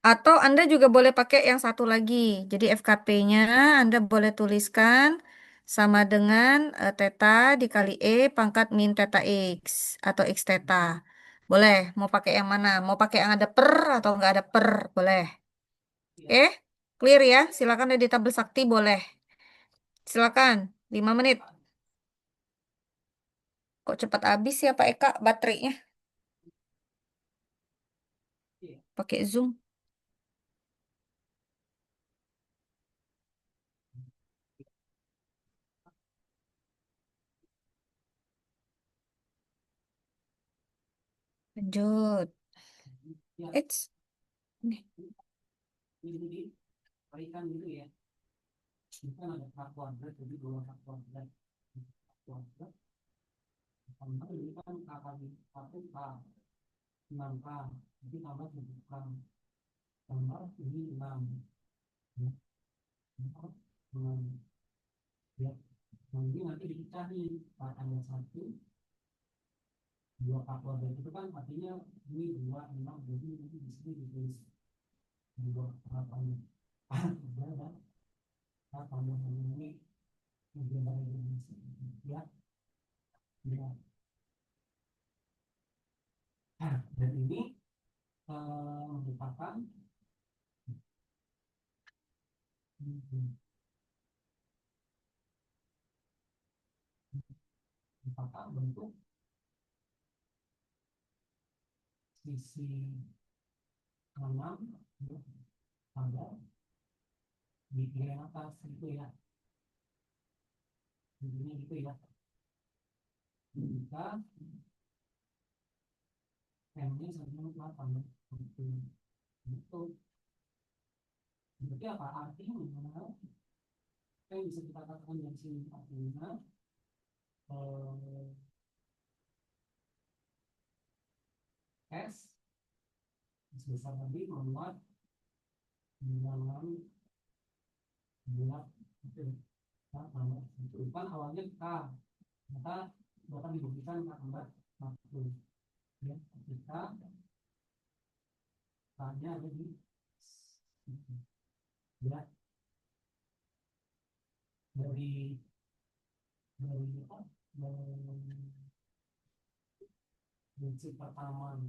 Atau Anda juga boleh pakai yang satu lagi. Jadi FKP-nya Anda boleh tuliskan sama dengan theta dikali pangkat min theta x atau x theta. Boleh, mau pakai yang mana? Mau pakai yang ada per atau nggak ada per? Boleh. Oke, clear ya. Silakan di tabel sakti boleh. Silakan, 5 menit. Kok cepat habis ya Pak Eka baterainya? Pakai Zoom. Lanjut. Ya, It's nih. jadi berikan gitu ya. Ini kan ada hak kuadrat, jadi dua hak kuadrat. Hak kuadrat. Tambah ini kan K kali 1K, 6K. Jadi tambah 7K. Tambah ini 6. Ya, tambah 6. Ya, nanti dipecah nih. Ada 1, 2 hak kuadrat itu kan artinya ini 2, 6. Jadi ini di sini ditulis 2 harapan. Ada tambah ini ya, ya. Dan ini merupakan bentuk sisi kanan ya, pada di kiri atas itu ya, intinya gitu ya. Jika M-nya sama 8 itu berarti apa artinya? Yang bisa kita katakan dari sini artinya S sebesar tadi memuat dalam bulat itu kan awalnya K, maka dapat dibuktikan tambah 1 ya, ketika K-nya ada di ya, dari apa, prinsip pertama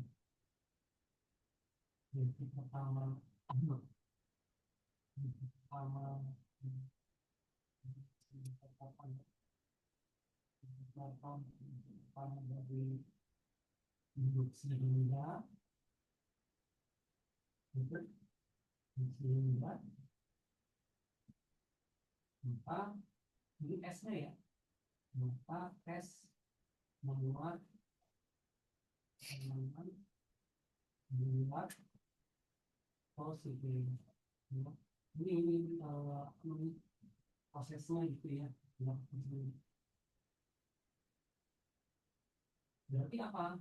prinsip pertama prinsip pertama dari induksi rendah itu induksi rendah, maka ini S-nya ya, maka S memuat bulat positif ya. Ini prosesnya gitu ya. Berarti apa?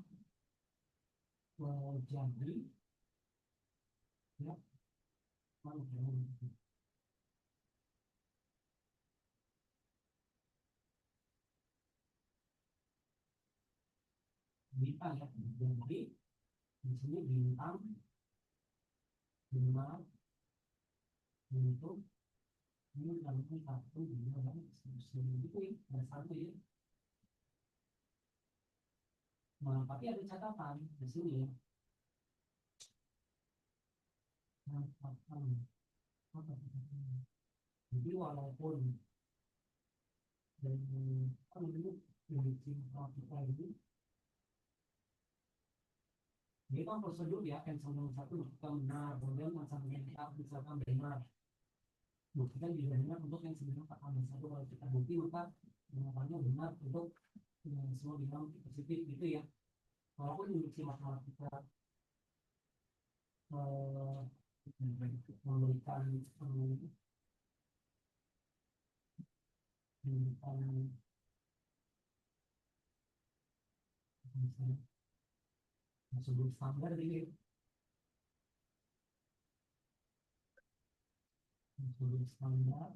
Jadi ya, bintang ya. Jadi di sini bintang 5 untuk ini namanya 1 2 dan seterusnya gitu ya. Ada 1 ya. Nah, tapi ada catatan di sini ya. Nah, apa catatannya? Jadi walaupun dari apa namanya prediksi kita ini dia kan prosedur ya n sama 1 kita benar, kemudian n sama kita misalkan benar, buktikan juga benar untuk yang sebenarnya 4 tambah 1. Kalau kita bukti maka jawabannya benar untuk semua bilang positif gitu ya. Walaupun induksi matematika memberikan misalnya prosedur standar ini prosedur standar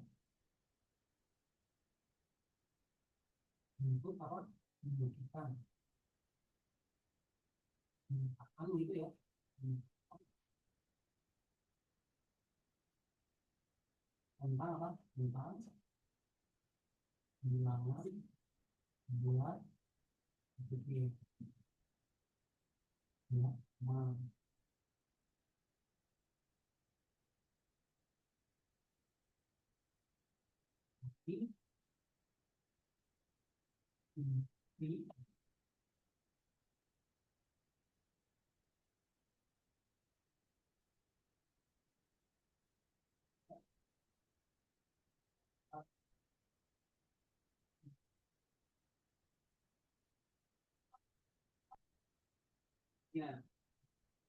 untuk apa membuktikan anu itu ya tentang apa tentang bilangan buat berpikir ya tapi ini ya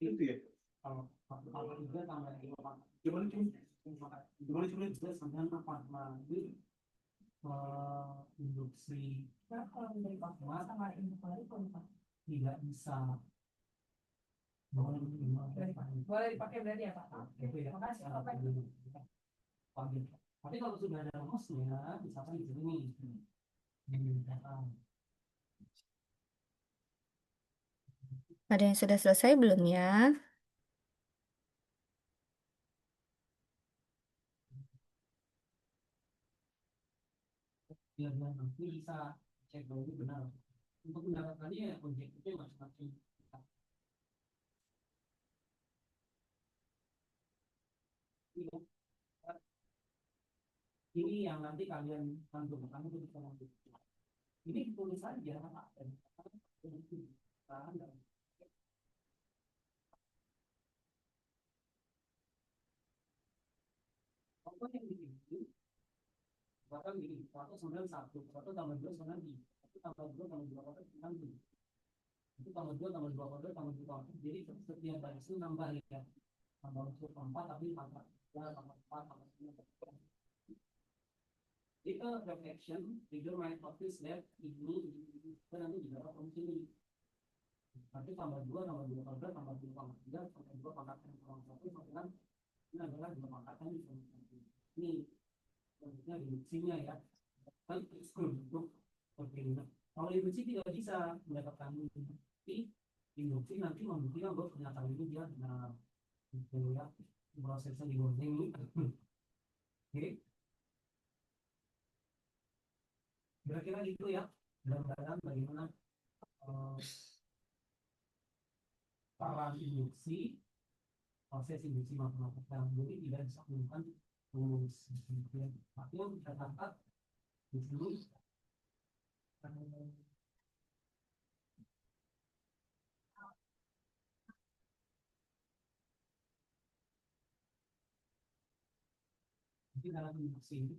Itu ya. kalau 3 tambah 5 Gimana cuma? Gimana cuma? 3 sama 4 nah ini induksi Nah, kalau dari Pak sama indukasi tidak bisa boleh dipakai berarti ya Pak? itu ya. Makasih, Cara Pak. panggil. Tapi kalau sudah ada rumusnya, misalkan di sini Ada yang sudah selesai belum ya? biar nanti bisa cek dulu benar. Untuk mendapatkannya ya objektifnya macam-macam. Ini yang nanti kalian tentukan, kamu bisa nanti. Ini ditulis saja, apa yang ini bahkan ini 191 1 tambah 2 sama 2 1 tambah 2 tambah 2 tambah 2 itu tambah 2 tambah 2 tambah 2 tambah 2 jadi setiap baris itu nambah ya tambah unsur 4 tapi tambah 3 tambah 4 tambah 9 itu reflection figure my office that ini nanti dijawab fungsi ini nanti tambah 2 tambah 2 tambah 2 tambah 2 tambah 3 tambah 2 pangkatnya tambah 1 sampai kan ini adalah 2 pangkatnya ini maksudnya induksinya ya kan untuk perkiraan kalau induksi tidak bisa mendapatkan tapi induksi nanti membuktikan bahwa pernyataan ini dia benar itu ya prosesnya di bawah ini oke kira-kira gitu ya gambaran bagaimana para induksi proses induksi matematika jadi tidak bisa menggunakan rumus tapi yang kita dapat di sini jadi dalam induksi ini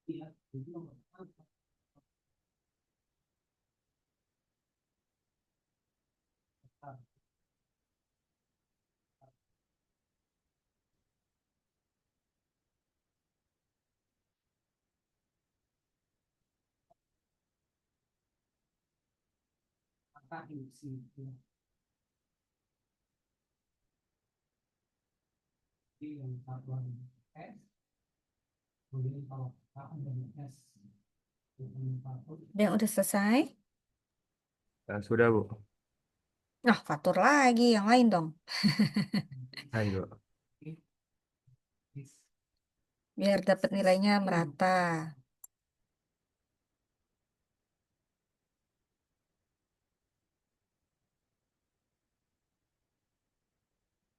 ya jadi membutuhkan angka induksi ya. Jadi yang satuan S Kemudian kalau A dan S itu faktor, Dan udah selesai. Sudah, Bu. Nah, fatur lagi yang lain dong. Ayo. Biar dapat nilainya merata.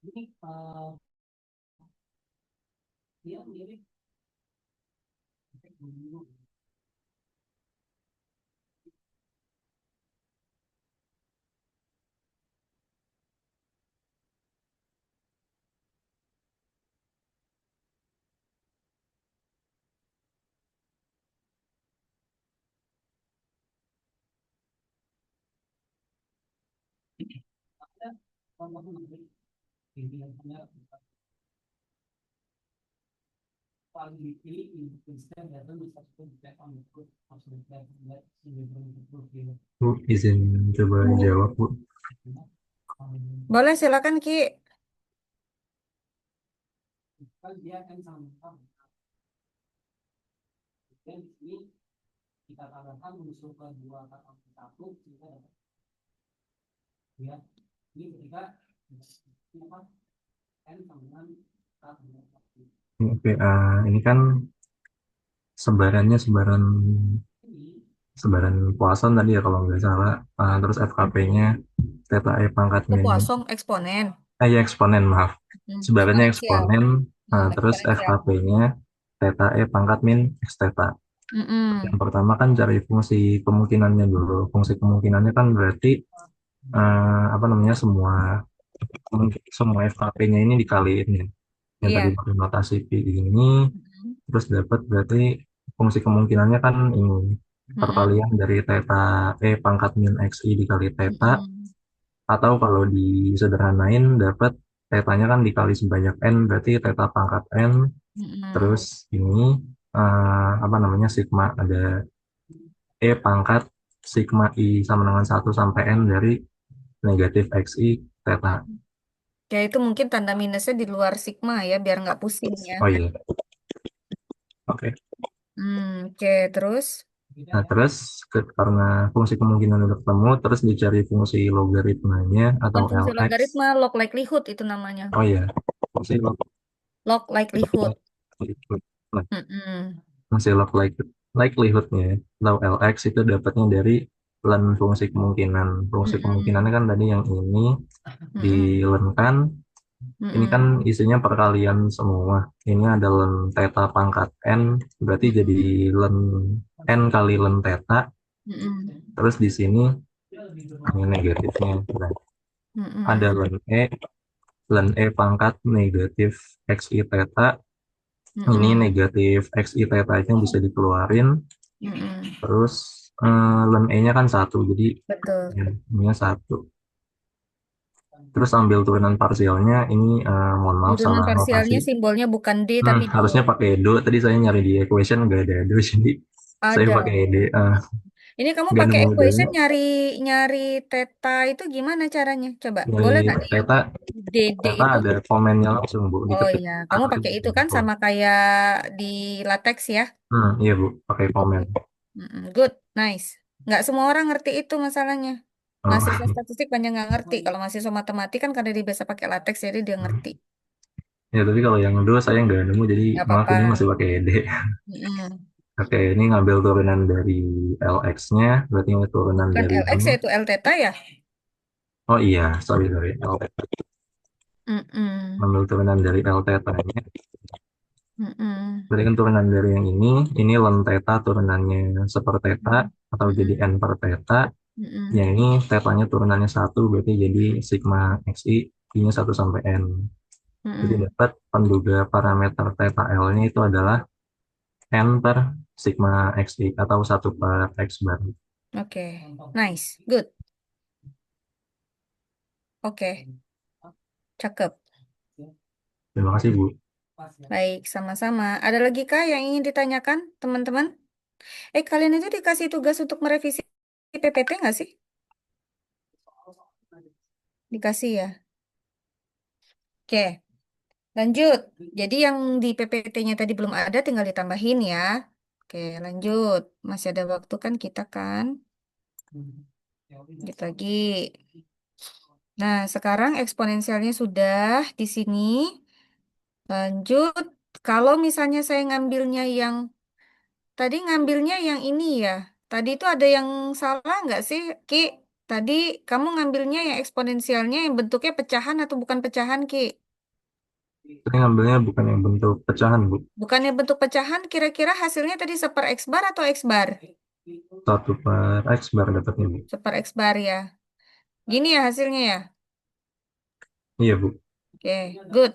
ini dia mirip efek domino. Ada contoh menarik pilihannya paling dipilih instead dari satu back on the foot absolute back that sehingga Bu, izin coba jawab, Bu. Boleh, silakan Ki. kan dia akan sama-sama dan di sini kita tambahkan mengusulkan dua kata satu sehingga dapat ya ini ketika apa n sama dengan satu Oke, ini kan sebarannya ini sebaran Poisson tadi ya kalau nggak salah. Terus FKP-nya theta E pangkat Itu min. Poisson eksponen. Ya eksponen, maaf. Sebarannya Eksponensial. eksponen, terus Eksponensial. FKP-nya theta E pangkat min x theta. Yang pertama kan cari fungsi kemungkinannya dulu. Fungsi kemungkinannya kan berarti apa namanya semua FKP-nya ini dikaliin ya. Yang Iya. tadi pakai notasi Pi ini, terus dapat berarti fungsi kemungkinannya kan ini perkalian dari theta E pangkat min xi dikali theta, atau kalau disederhanain dapat tetanya kan dikali sebanyak n, berarti theta pangkat n, terus ini apa namanya sigma, ada E pangkat sigma i sama dengan 1 sampai n dari negatif xi theta. Ya itu mungkin tanda minusnya di luar sigma ya, biar nggak pusing ya. Oh iya, oke. Oke, terus? Nah, terus karena fungsi kemungkinan udah ketemu, terus dicari fungsi logaritmanya atau Bukan fungsi Lx. logaritma, log likelihood itu namanya. Oh iya, fungsi Log likelihood. likelihood. Nah, Mm-mm. fungsi likelihoodnya atau Lx itu dapatnya dari len fungsi kemungkinan. Fungsi kemungkinannya kan tadi yang ini dilenkan. Ini kan isinya perkalian semua. Ini ada len theta pangkat n, berarti jadi len n kali len theta. Terus di sini ini negatifnya. Nah, ada len e pangkat negatif xi theta. Ini negatif xi theta yang bisa dikeluarin. Terus len e-nya kan 1, jadi Betul. ya, ini 1. Terus ambil turunan parsialnya, ini mohon maaf Turunan salah parsialnya notasi. simbolnya bukan D tapi do. Harusnya pakai do. Tadi saya nyari di equation nggak ada do, jadi saya Ada. pakai d. Ini kamu Nggak pakai nemu equation do. nyari theta itu gimana caranya? Coba, boleh Dari nggak di theta, DD theta itu? ada komennya langsung, Bu. Oh Diketik iya, kamu atau pakai itu kan di sama kayak di latex ya? iya, Bu, pakai komen. Good, nice. Nggak semua orang ngerti itu masalahnya. Mahasiswa Oh. statistik banyak nggak ngerti. Kalau mahasiswa matematik kan karena dia biasa pakai latex jadi dia ngerti. Ya, tapi kalau yang do saya nggak nemu, jadi Nggak maaf apa-apa. ini masih pakai d. Mm-mm. Oke, ini ngambil turunan dari Lx-nya, berarti ini turunan Bukan dari LX ini. yaitu L theta ya? Oh iya, sorry, L theta. Mm-mm. Ngambil turunan dari L theta-nya. Mm-mm. Berarti kan turunan dari yang ini len theta turunannya seper theta, atau jadi n per theta. Mm-mm. Yang ini tetanya turunannya 1, berarti jadi sigma xi, i-nya 1 sampai n. Jadi Mm-mm. dapat penduga parameter theta L-nya itu adalah n per sigma xi atau 1 per x bar. Oke, nice, good. Oke, cakep. Terima kasih, Bu. Baik, sama-sama. Ada lagi kah yang ingin ditanyakan, teman-teman? Kalian itu dikasih tugas untuk merevisi PPT nggak sih? Dikasih ya? Oke. Lanjut. Jadi yang di PPT-nya tadi belum ada, tinggal ditambahin ya. Oke, lanjut. Masih ada waktu kan kita kan? Lanjut lagi. Nah, sekarang eksponensialnya sudah di sini. Lanjut. Kalau misalnya saya ngambilnya yang tadi ngambilnya yang ini ya. Tadi itu ada yang salah nggak sih, Ki? Tadi kamu ngambilnya yang eksponensialnya yang bentuknya pecahan atau bukan pecahan, Ki? Saya ngambilnya bukan yang bentuk pecahan, Bu. Bukannya bentuk pecahan, kira-kira hasilnya tadi seper X bar atau X bar? 1/X bar dapatnya, Bu. Seper X bar ya. Gini ya hasilnya ya. Iya, Bu. Oke, good.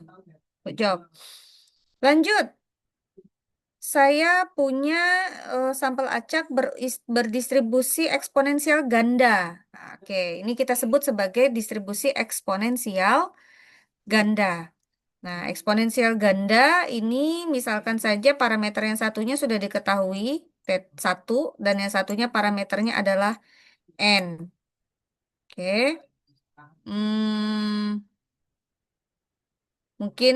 Good job. Lanjut. Saya punya sampel acak berdistribusi eksponensial ganda. Nah, oke, ini kita sebut sebagai distribusi eksponensial ganda. Nah, eksponensial ganda ini misalkan saja parameter yang satunya sudah diketahui, T1, dan yang satunya parameternya adalah N. Oke. Hmm, mungkin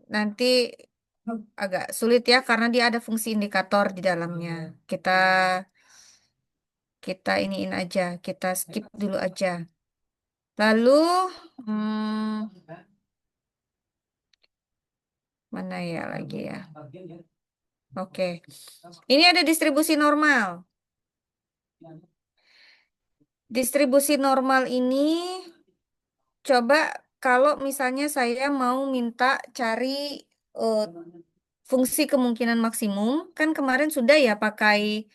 nanti agak sulit ya karena dia ada fungsi indikator di dalamnya. Kita kita iniin aja, kita skip dulu aja. Lalu mana ya lagi ya? Oke. Ini ada distribusi normal. Distribusi normal ini coba kalau misalnya saya mau minta cari eh, fungsi kemungkinan maksimum, kan kemarin sudah ya pakai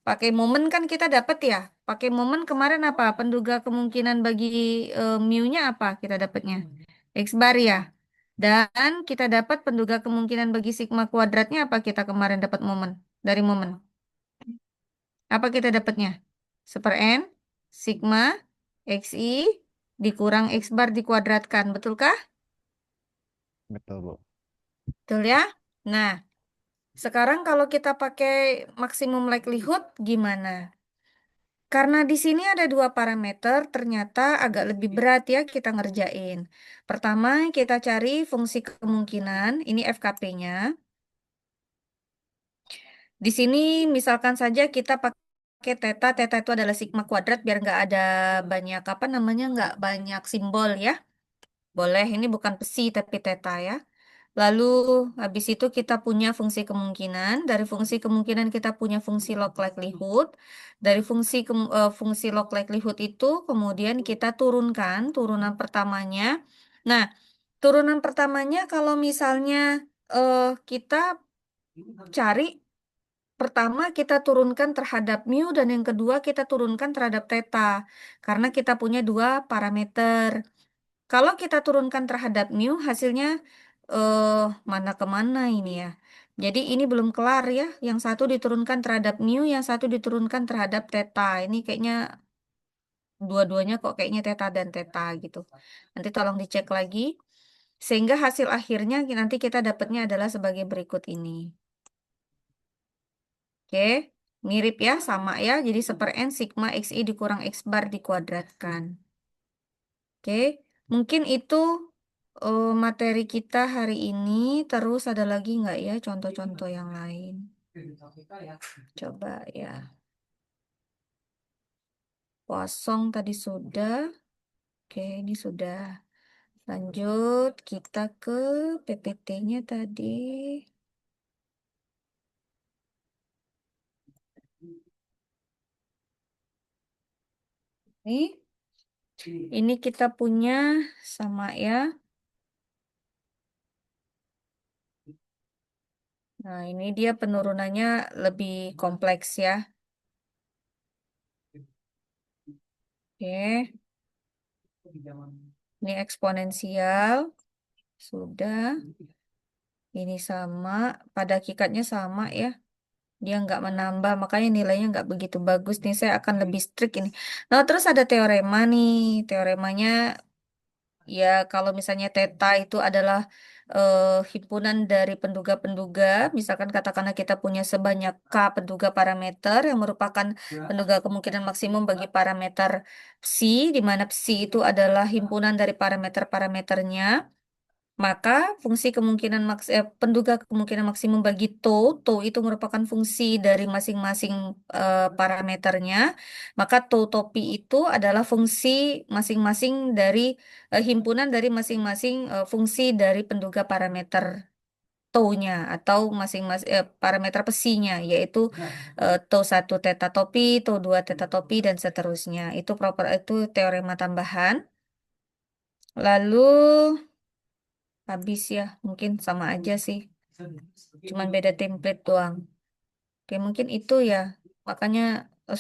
pakai momen kan kita dapat ya. Pakai momen kemarin apa? Penduga kemungkinan bagi mu-nya apa kita dapatnya? X bar ya. Dan kita dapat penduga kemungkinan bagi sigma kuadratnya apa kita kemarin dapat momen dari momen? Apa kita dapatnya? Seper N, sigma, XI, dikurang X bar dikuadratkan. Betulkah? Betul, Bu. Betul ya? Nah, sekarang kalau kita pakai maksimum likelihood gimana? Karena di sini ada dua parameter, ternyata agak lebih berat ya kita ngerjain. Pertama, kita cari fungsi kemungkinan, ini FKP-nya. Di sini misalkan saja kita pakai theta, theta itu adalah sigma kuadrat biar nggak ada banyak apa namanya, nggak banyak simbol ya. Boleh, ini bukan psi tapi theta ya. Lalu habis itu kita punya fungsi kemungkinan. Dari fungsi kemungkinan kita punya fungsi log likelihood. Dari fungsi log likelihood itu kemudian kita turunkan turunan pertamanya. Nah, turunan pertamanya kalau misalnya kita cari pertama kita turunkan terhadap mu dan yang kedua kita turunkan terhadap theta. Karena kita punya dua parameter. Kalau kita turunkan terhadap mu, hasilnya mana kemana ini ya. Jadi ini belum kelar ya. Yang satu diturunkan terhadap mu, yang satu diturunkan terhadap theta. Ini kayaknya dua-duanya kok kayaknya theta dan theta gitu. Nanti tolong dicek lagi. Sehingga hasil akhirnya nanti kita dapatnya adalah sebagai berikut ini. Oke, mirip ya, sama ya. Jadi seper N sigma XI dikurang X bar dikuadratkan. Oke, mungkin itu materi kita hari ini. Terus ada lagi nggak ya contoh-contoh yang lain? Coba ya. Kosong tadi sudah. Oke, ini sudah. Lanjut, kita ke PPT-nya tadi. Ini kita punya sama ya. Nah, ini dia penurunannya lebih kompleks ya. Oke, ini eksponensial. Sudah. Ini sama. Pada hakikatnya sama ya. Dia nggak menambah, makanya nilainya nggak begitu bagus nih. Saya akan lebih strict ini. Nah, terus ada teorema nih. Teoremanya ya kalau misalnya theta itu adalah himpunan dari penduga-penduga, misalkan katakanlah kita punya sebanyak K penduga parameter yang merupakan penduga kemungkinan maksimum bagi parameter psi, di mana psi itu adalah himpunan dari parameter-parameternya. Maka fungsi kemungkinan penduga kemungkinan maksimum bagi tau itu merupakan fungsi dari masing-masing parameternya. Maka tau topi itu adalah fungsi masing-masing dari himpunan dari masing-masing fungsi dari penduga parameter tau-nya atau masing-masing parameter pesinya, yaitu tau 1 teta topi, tau 2 teta topi, dan seterusnya. Itu teorema tambahan. Lalu habis ya, mungkin sama aja sih. Cuman beda template doang. Oke, mungkin itu ya. Makanya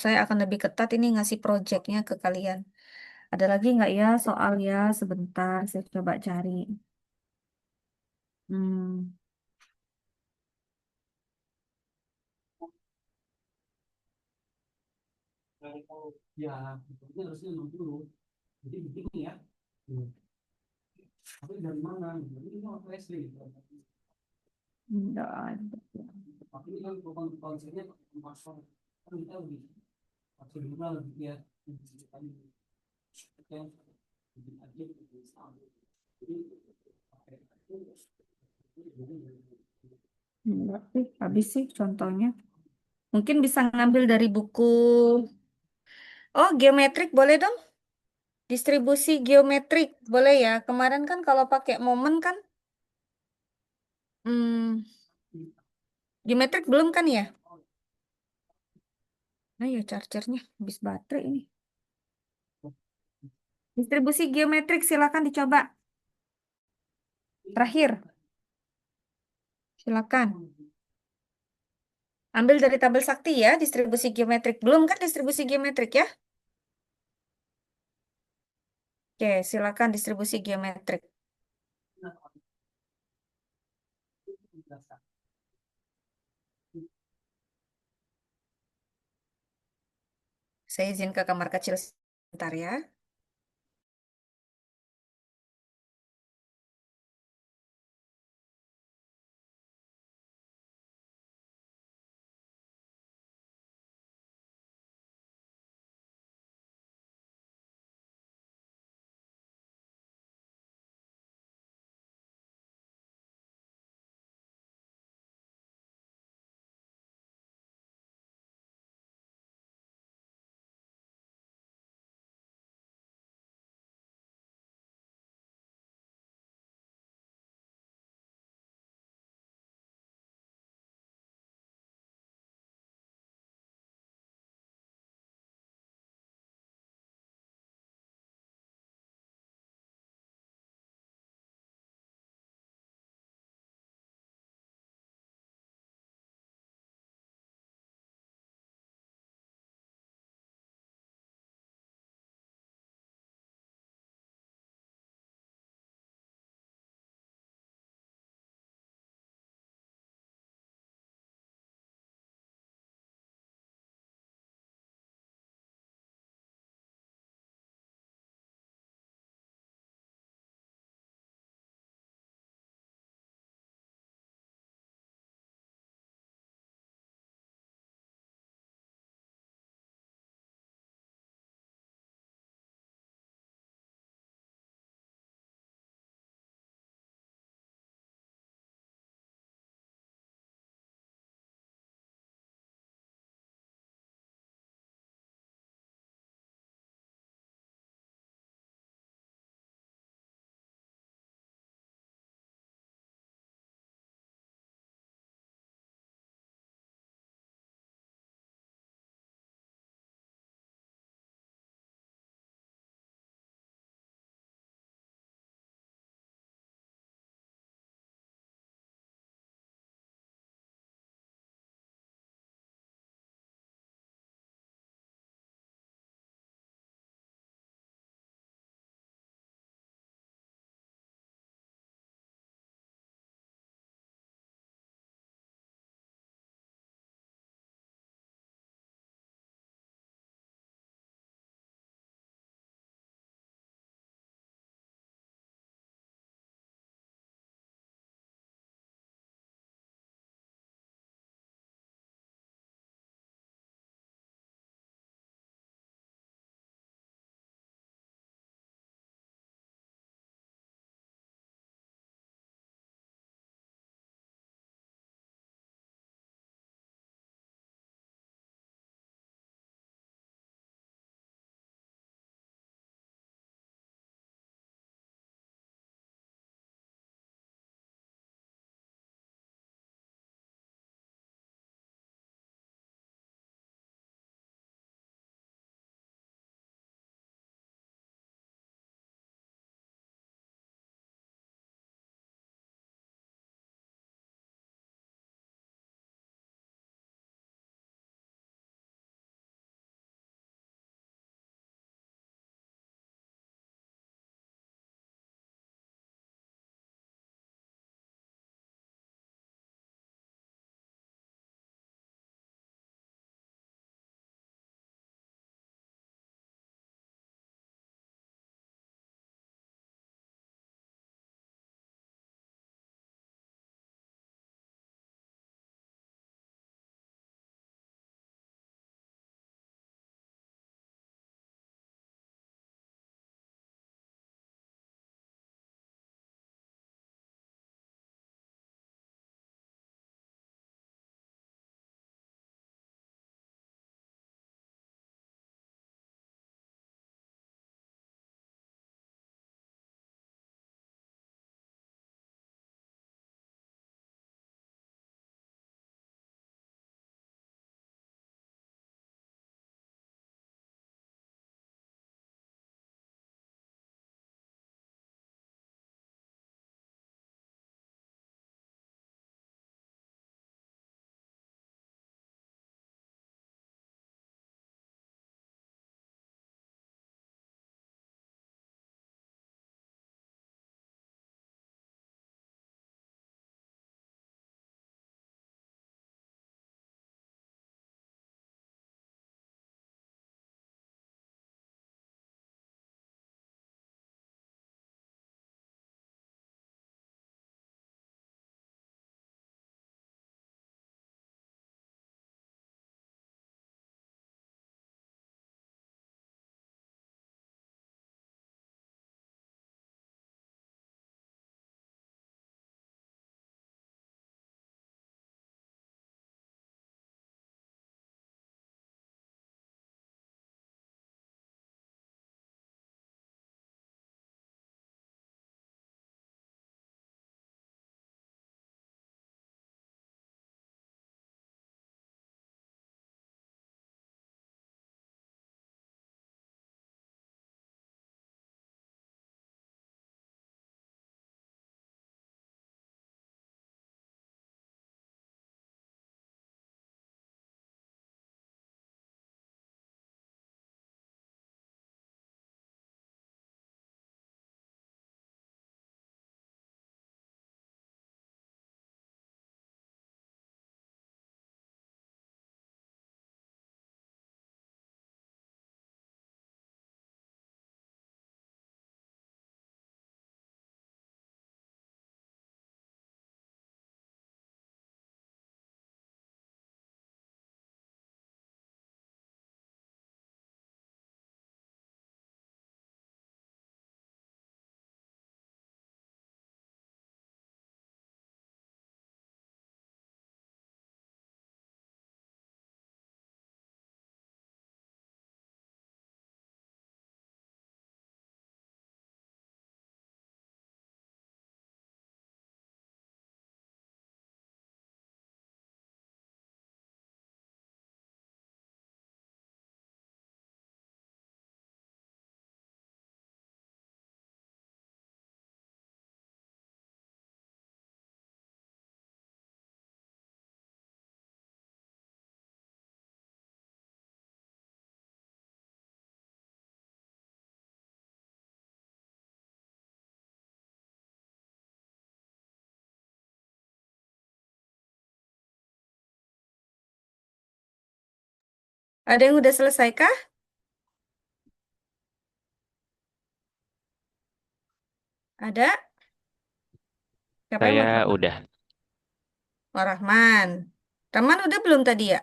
saya akan lebih ketat ini ngasih projectnya ke kalian. Ada lagi nggak ya soal ya? Sebentar, saya coba cari. Hmm, Ya, itu harusnya 60. Jadi begini ya. Tapi dari mana? Jadi ini waktu SD gitu. nggak ada. Tapi ini kan konsepnya pasar. Kan kita lebih prosedural gitu ya. Nggak sih, habis sih contohnya. Mungkin bisa ngambil dari buku. Oh, geometrik boleh dong. Distribusi geometrik boleh ya. Kemarin kan kalau pakai momen kan, hmm, geometrik belum kan ya? Nah ya chargernya habis baterai ini. Distribusi geometrik silakan dicoba. Terakhir, silakan. Ambil dari tabel sakti ya, distribusi geometrik. Belum kan distribusi geometrik ya? Oke, silakan distribusi geometrik. Saya izin ke kamar kecil sebentar ya. Ada yang udah selesai kah? Ada? Siapa yang mau Saya coba? udah. Oh, Rahman. Rahman udah belum tadi ya?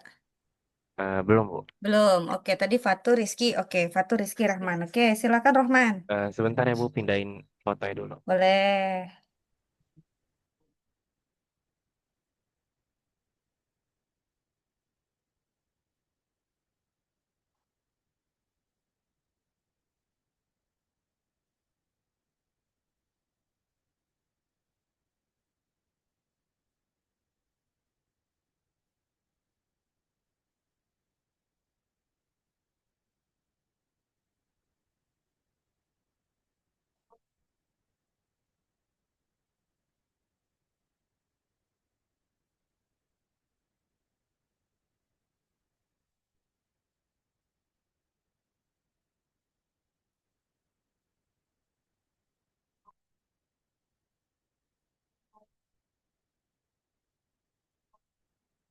Belum, Bu. Belum. Oke, tadi Fatu Rizky. Oke, Fatu Rizky Rahman. Oke, silakan Rahman. Sebentar ya, Bu, pindahin fotonya dulu. Boleh.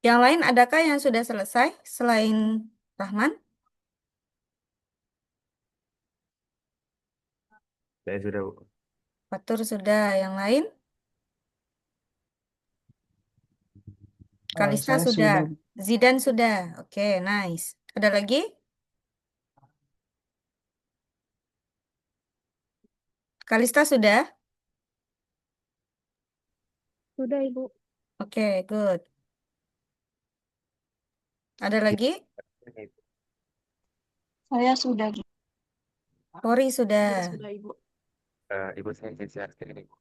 Yang lain adakah yang sudah selesai selain Rahman? Saya sudah, Bu. Fatur sudah. Yang lain? Kalista Saya sudah. sudah. Zidan sudah. Oke, nice. Ada lagi? Kalista sudah? Sudah, Ibu. Oke, good. Ada lagi? Saya sudah. Pori sudah. Sudah, Ibu. Ibu saya share screen, Ibu.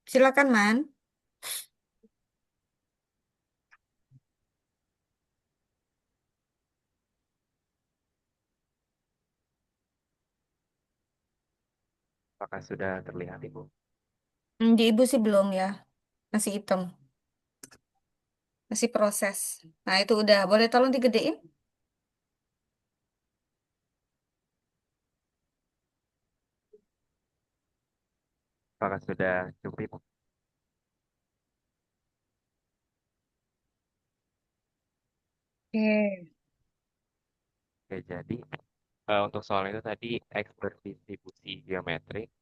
Silakan, Man. Apakah sudah terlihat, Ibu? Di ibu sih belum ya. Masih hitam. Masih proses. Nah, itu udah. Boleh tolong digedein? Apakah sudah cukup, Ibu? Oke. Oke, jadi untuk soal itu tadi X berdistribusi geometrik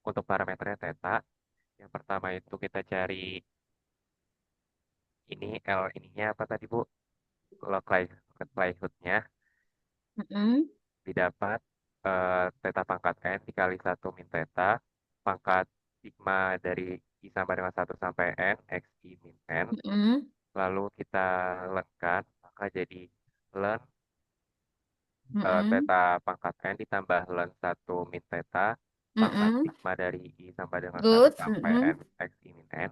untuk parameternya theta. Yang pertama itu kita cari ini L ininya apa tadi, Bu? Likelihood-nya Mm-mm. didapat theta pangkat N dikali 1 min theta pangkat sigma dari I sama dengan 1 sampai N X I min N. Mm-mm. Lalu kita learn-kan, maka jadi learn Mm-mm. theta pangkat N ditambah learn 1 min theta pangkat Mm-mm. sigma dari I sampai dengan 1 Good. sampai Mm-mm. N X I min N.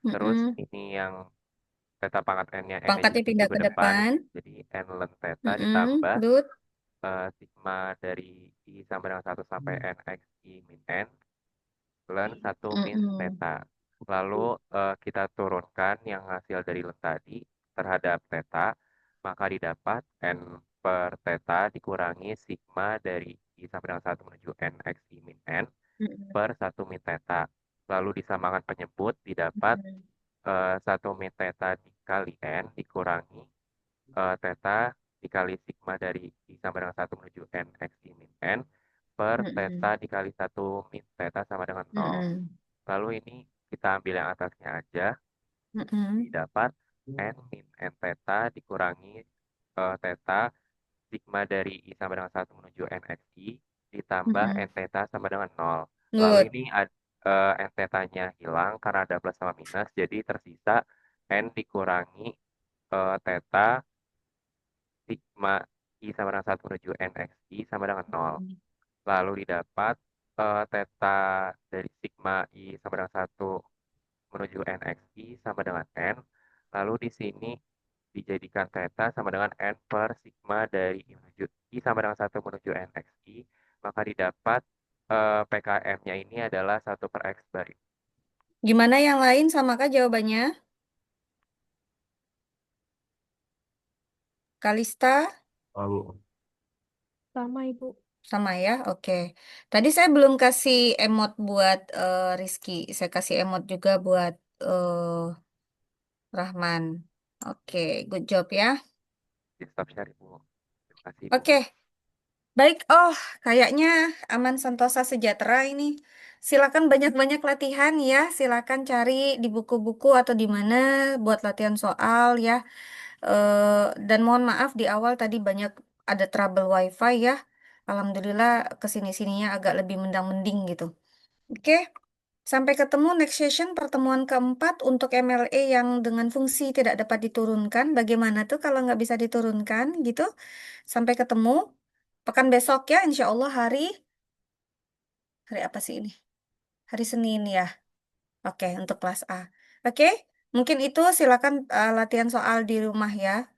Terus Mm-mm. ini yang theta pangkat N-nya N-nya Pangkatnya ditunjuk pindah ke ke depan, depan. jadi N learn theta Mm-mm. ditambah Good. sigma dari I sama dengan 1 sampai N X I min N learn 1 min Mm-mm. theta. Lalu kita turunkan yang hasil dari learn tadi terhadap theta, maka didapat N per theta dikurangi sigma dari I sampai dengan 1 menuju N X I min N Mm-mm. per 1 min theta. Lalu disamakan penyebut didapat Mm-mm. 1 min theta dikali N dikurangi theta dikali sigma dari I sampai dengan 1 menuju N X I min N per theta Mm-mm. dikali 1 min theta sama dengan 0. Mm-mm. Lalu ini kita ambil yang atasnya aja, Mm-mm. didapat N min N theta dikurangi theta sigma dari I sama dengan 1 menuju N X I ditambah Mm-mm. N theta sama dengan 0. Lalu Good. ini N theta-nya hilang karena ada plus sama minus, jadi tersisa N dikurangi theta sigma I sama dengan 1 menuju N X I sama dengan 0. Lalu didapat theta dari sigma I sama dengan 1 menuju N X I sama dengan N. Lalu di sini dijadikan theta sama dengan N per sigma dari I menuju I sama dengan 1 menuju N X I. Maka didapat PKM-nya ini adalah 1/X bar. Gimana yang lain? Samakah jawabannya? Kalista? Oh, Bu. Sama, Ibu. Sama ya? Oke. Tadi saya belum kasih emot buat Rizky. Saya kasih emot juga buat Rahman. Oke, good job ya. Stop share Ibu. Terima kasih Ibu. Oke, baik. Oh, kayaknya aman sentosa sejahtera ini. Silakan banyak-banyak latihan ya. Silakan cari di buku-buku atau di mana buat latihan soal ya. Dan mohon maaf di awal tadi banyak ada trouble wifi ya. Alhamdulillah kesini-sininya agak lebih mendang-mending gitu. Oke, sampai ketemu next session pertemuan keempat untuk MLE yang dengan fungsi tidak dapat diturunkan. Bagaimana tuh kalau nggak bisa diturunkan gitu? Sampai ketemu pekan besok ya, insya Allah hari apa sih ini? Hari Senin ya. Oke, untuk kelas A. Oke, mungkin itu silakan latihan soal di rumah ya.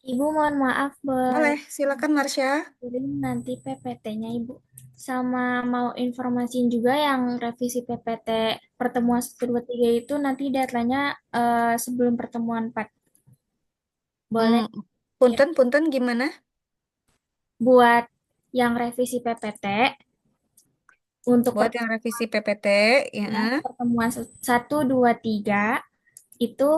Ibu mohon maaf Boleh, silakan Marsha. kirim nanti PPT-nya Ibu. Sama mau informasiin juga yang revisi PPT pertemuan 1, 2, 3 itu nanti deadline-nya sebelum pertemuan 4. Boleh Punten gimana? buat yang revisi PPT untuk Buat yang revisi PPT, ya. pertemuan 1, 2, 3 itu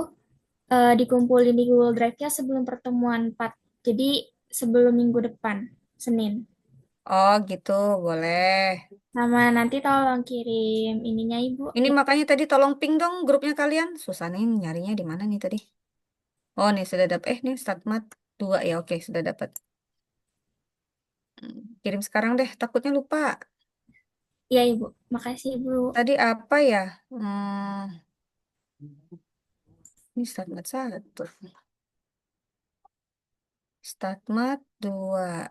dikumpulin di Google Drive-nya sebelum pertemuan 4. Jadi sebelum minggu depan, Senin. Oh gitu, boleh. Sama nanti tolong kirim ininya Ibu. Ini makanya tadi tolong ping dong grupnya kalian. Susah nih nyarinya di mana nih tadi? Oh nih sudah dapat. Nih Statmat 2 ya. Oke, sudah dapat. Kirim sekarang deh, takutnya lupa. Iya Ibu, makasih Ibu. Tadi apa ya? Ini Statmat 1. Statmat 2.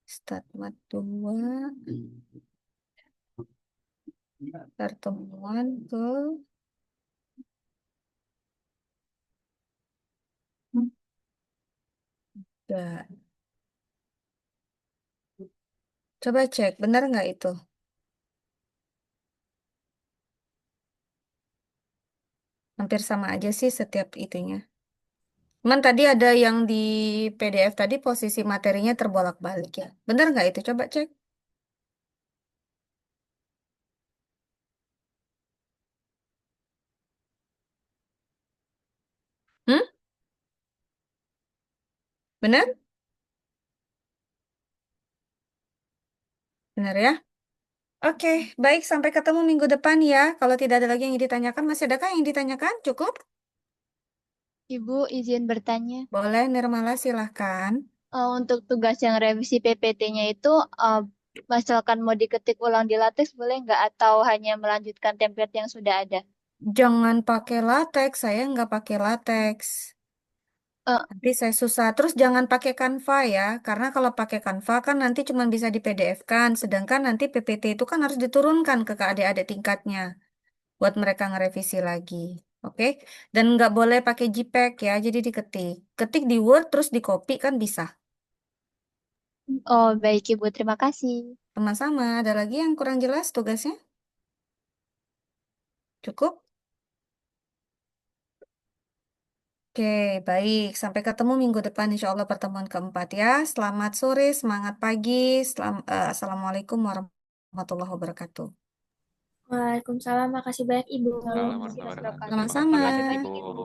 Statmat 2. Pertemuan ke Enggak. Coba cek, benar nggak itu? Hampir sama aja sih setiap itunya. Cuman tadi ada yang di PDF tadi posisi materinya terbolak-balik ya. Benar nggak itu? Coba cek. Hmm? Benar? Benar ya? Oke, baik. Sampai ketemu minggu depan ya. Kalau tidak ada lagi yang ditanyakan, masih adakah yang ditanyakan? Cukup? Ibu izin bertanya. Boleh, Nirmala silahkan. Untuk tugas yang revisi PPT-nya itu, misalkan mau diketik ulang di latex boleh nggak? Atau hanya melanjutkan template yang sudah ada? Jangan pakai latex, saya nggak pakai latex. Nanti saya susah. Terus jangan pakai Canva ya, karena kalau pakai Canva kan nanti cuma bisa di PDF-kan, sedangkan nanti PPT itu kan harus diturunkan ke adik-adik tingkatnya buat mereka ngerevisi lagi. Oke? Dan nggak boleh pakai JPEG ya, jadi diketik. Ketik di Word terus di copy kan bisa. Oh, baik Ibu, terima kasih. Sama-sama. Ada lagi yang kurang jelas tugasnya? Cukup? Oke, baik. Sampai ketemu minggu depan, insya Allah pertemuan keempat ya. Selamat sore, semangat pagi. Assalamualaikum warahmatullahi wabarakatuh. Waalaikumsalam, makasih banyak Ibu. Sama-sama. Terima kasih Ibu.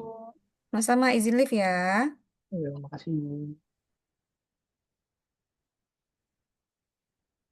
Sama-sama, izin live ya. Ya, makasih.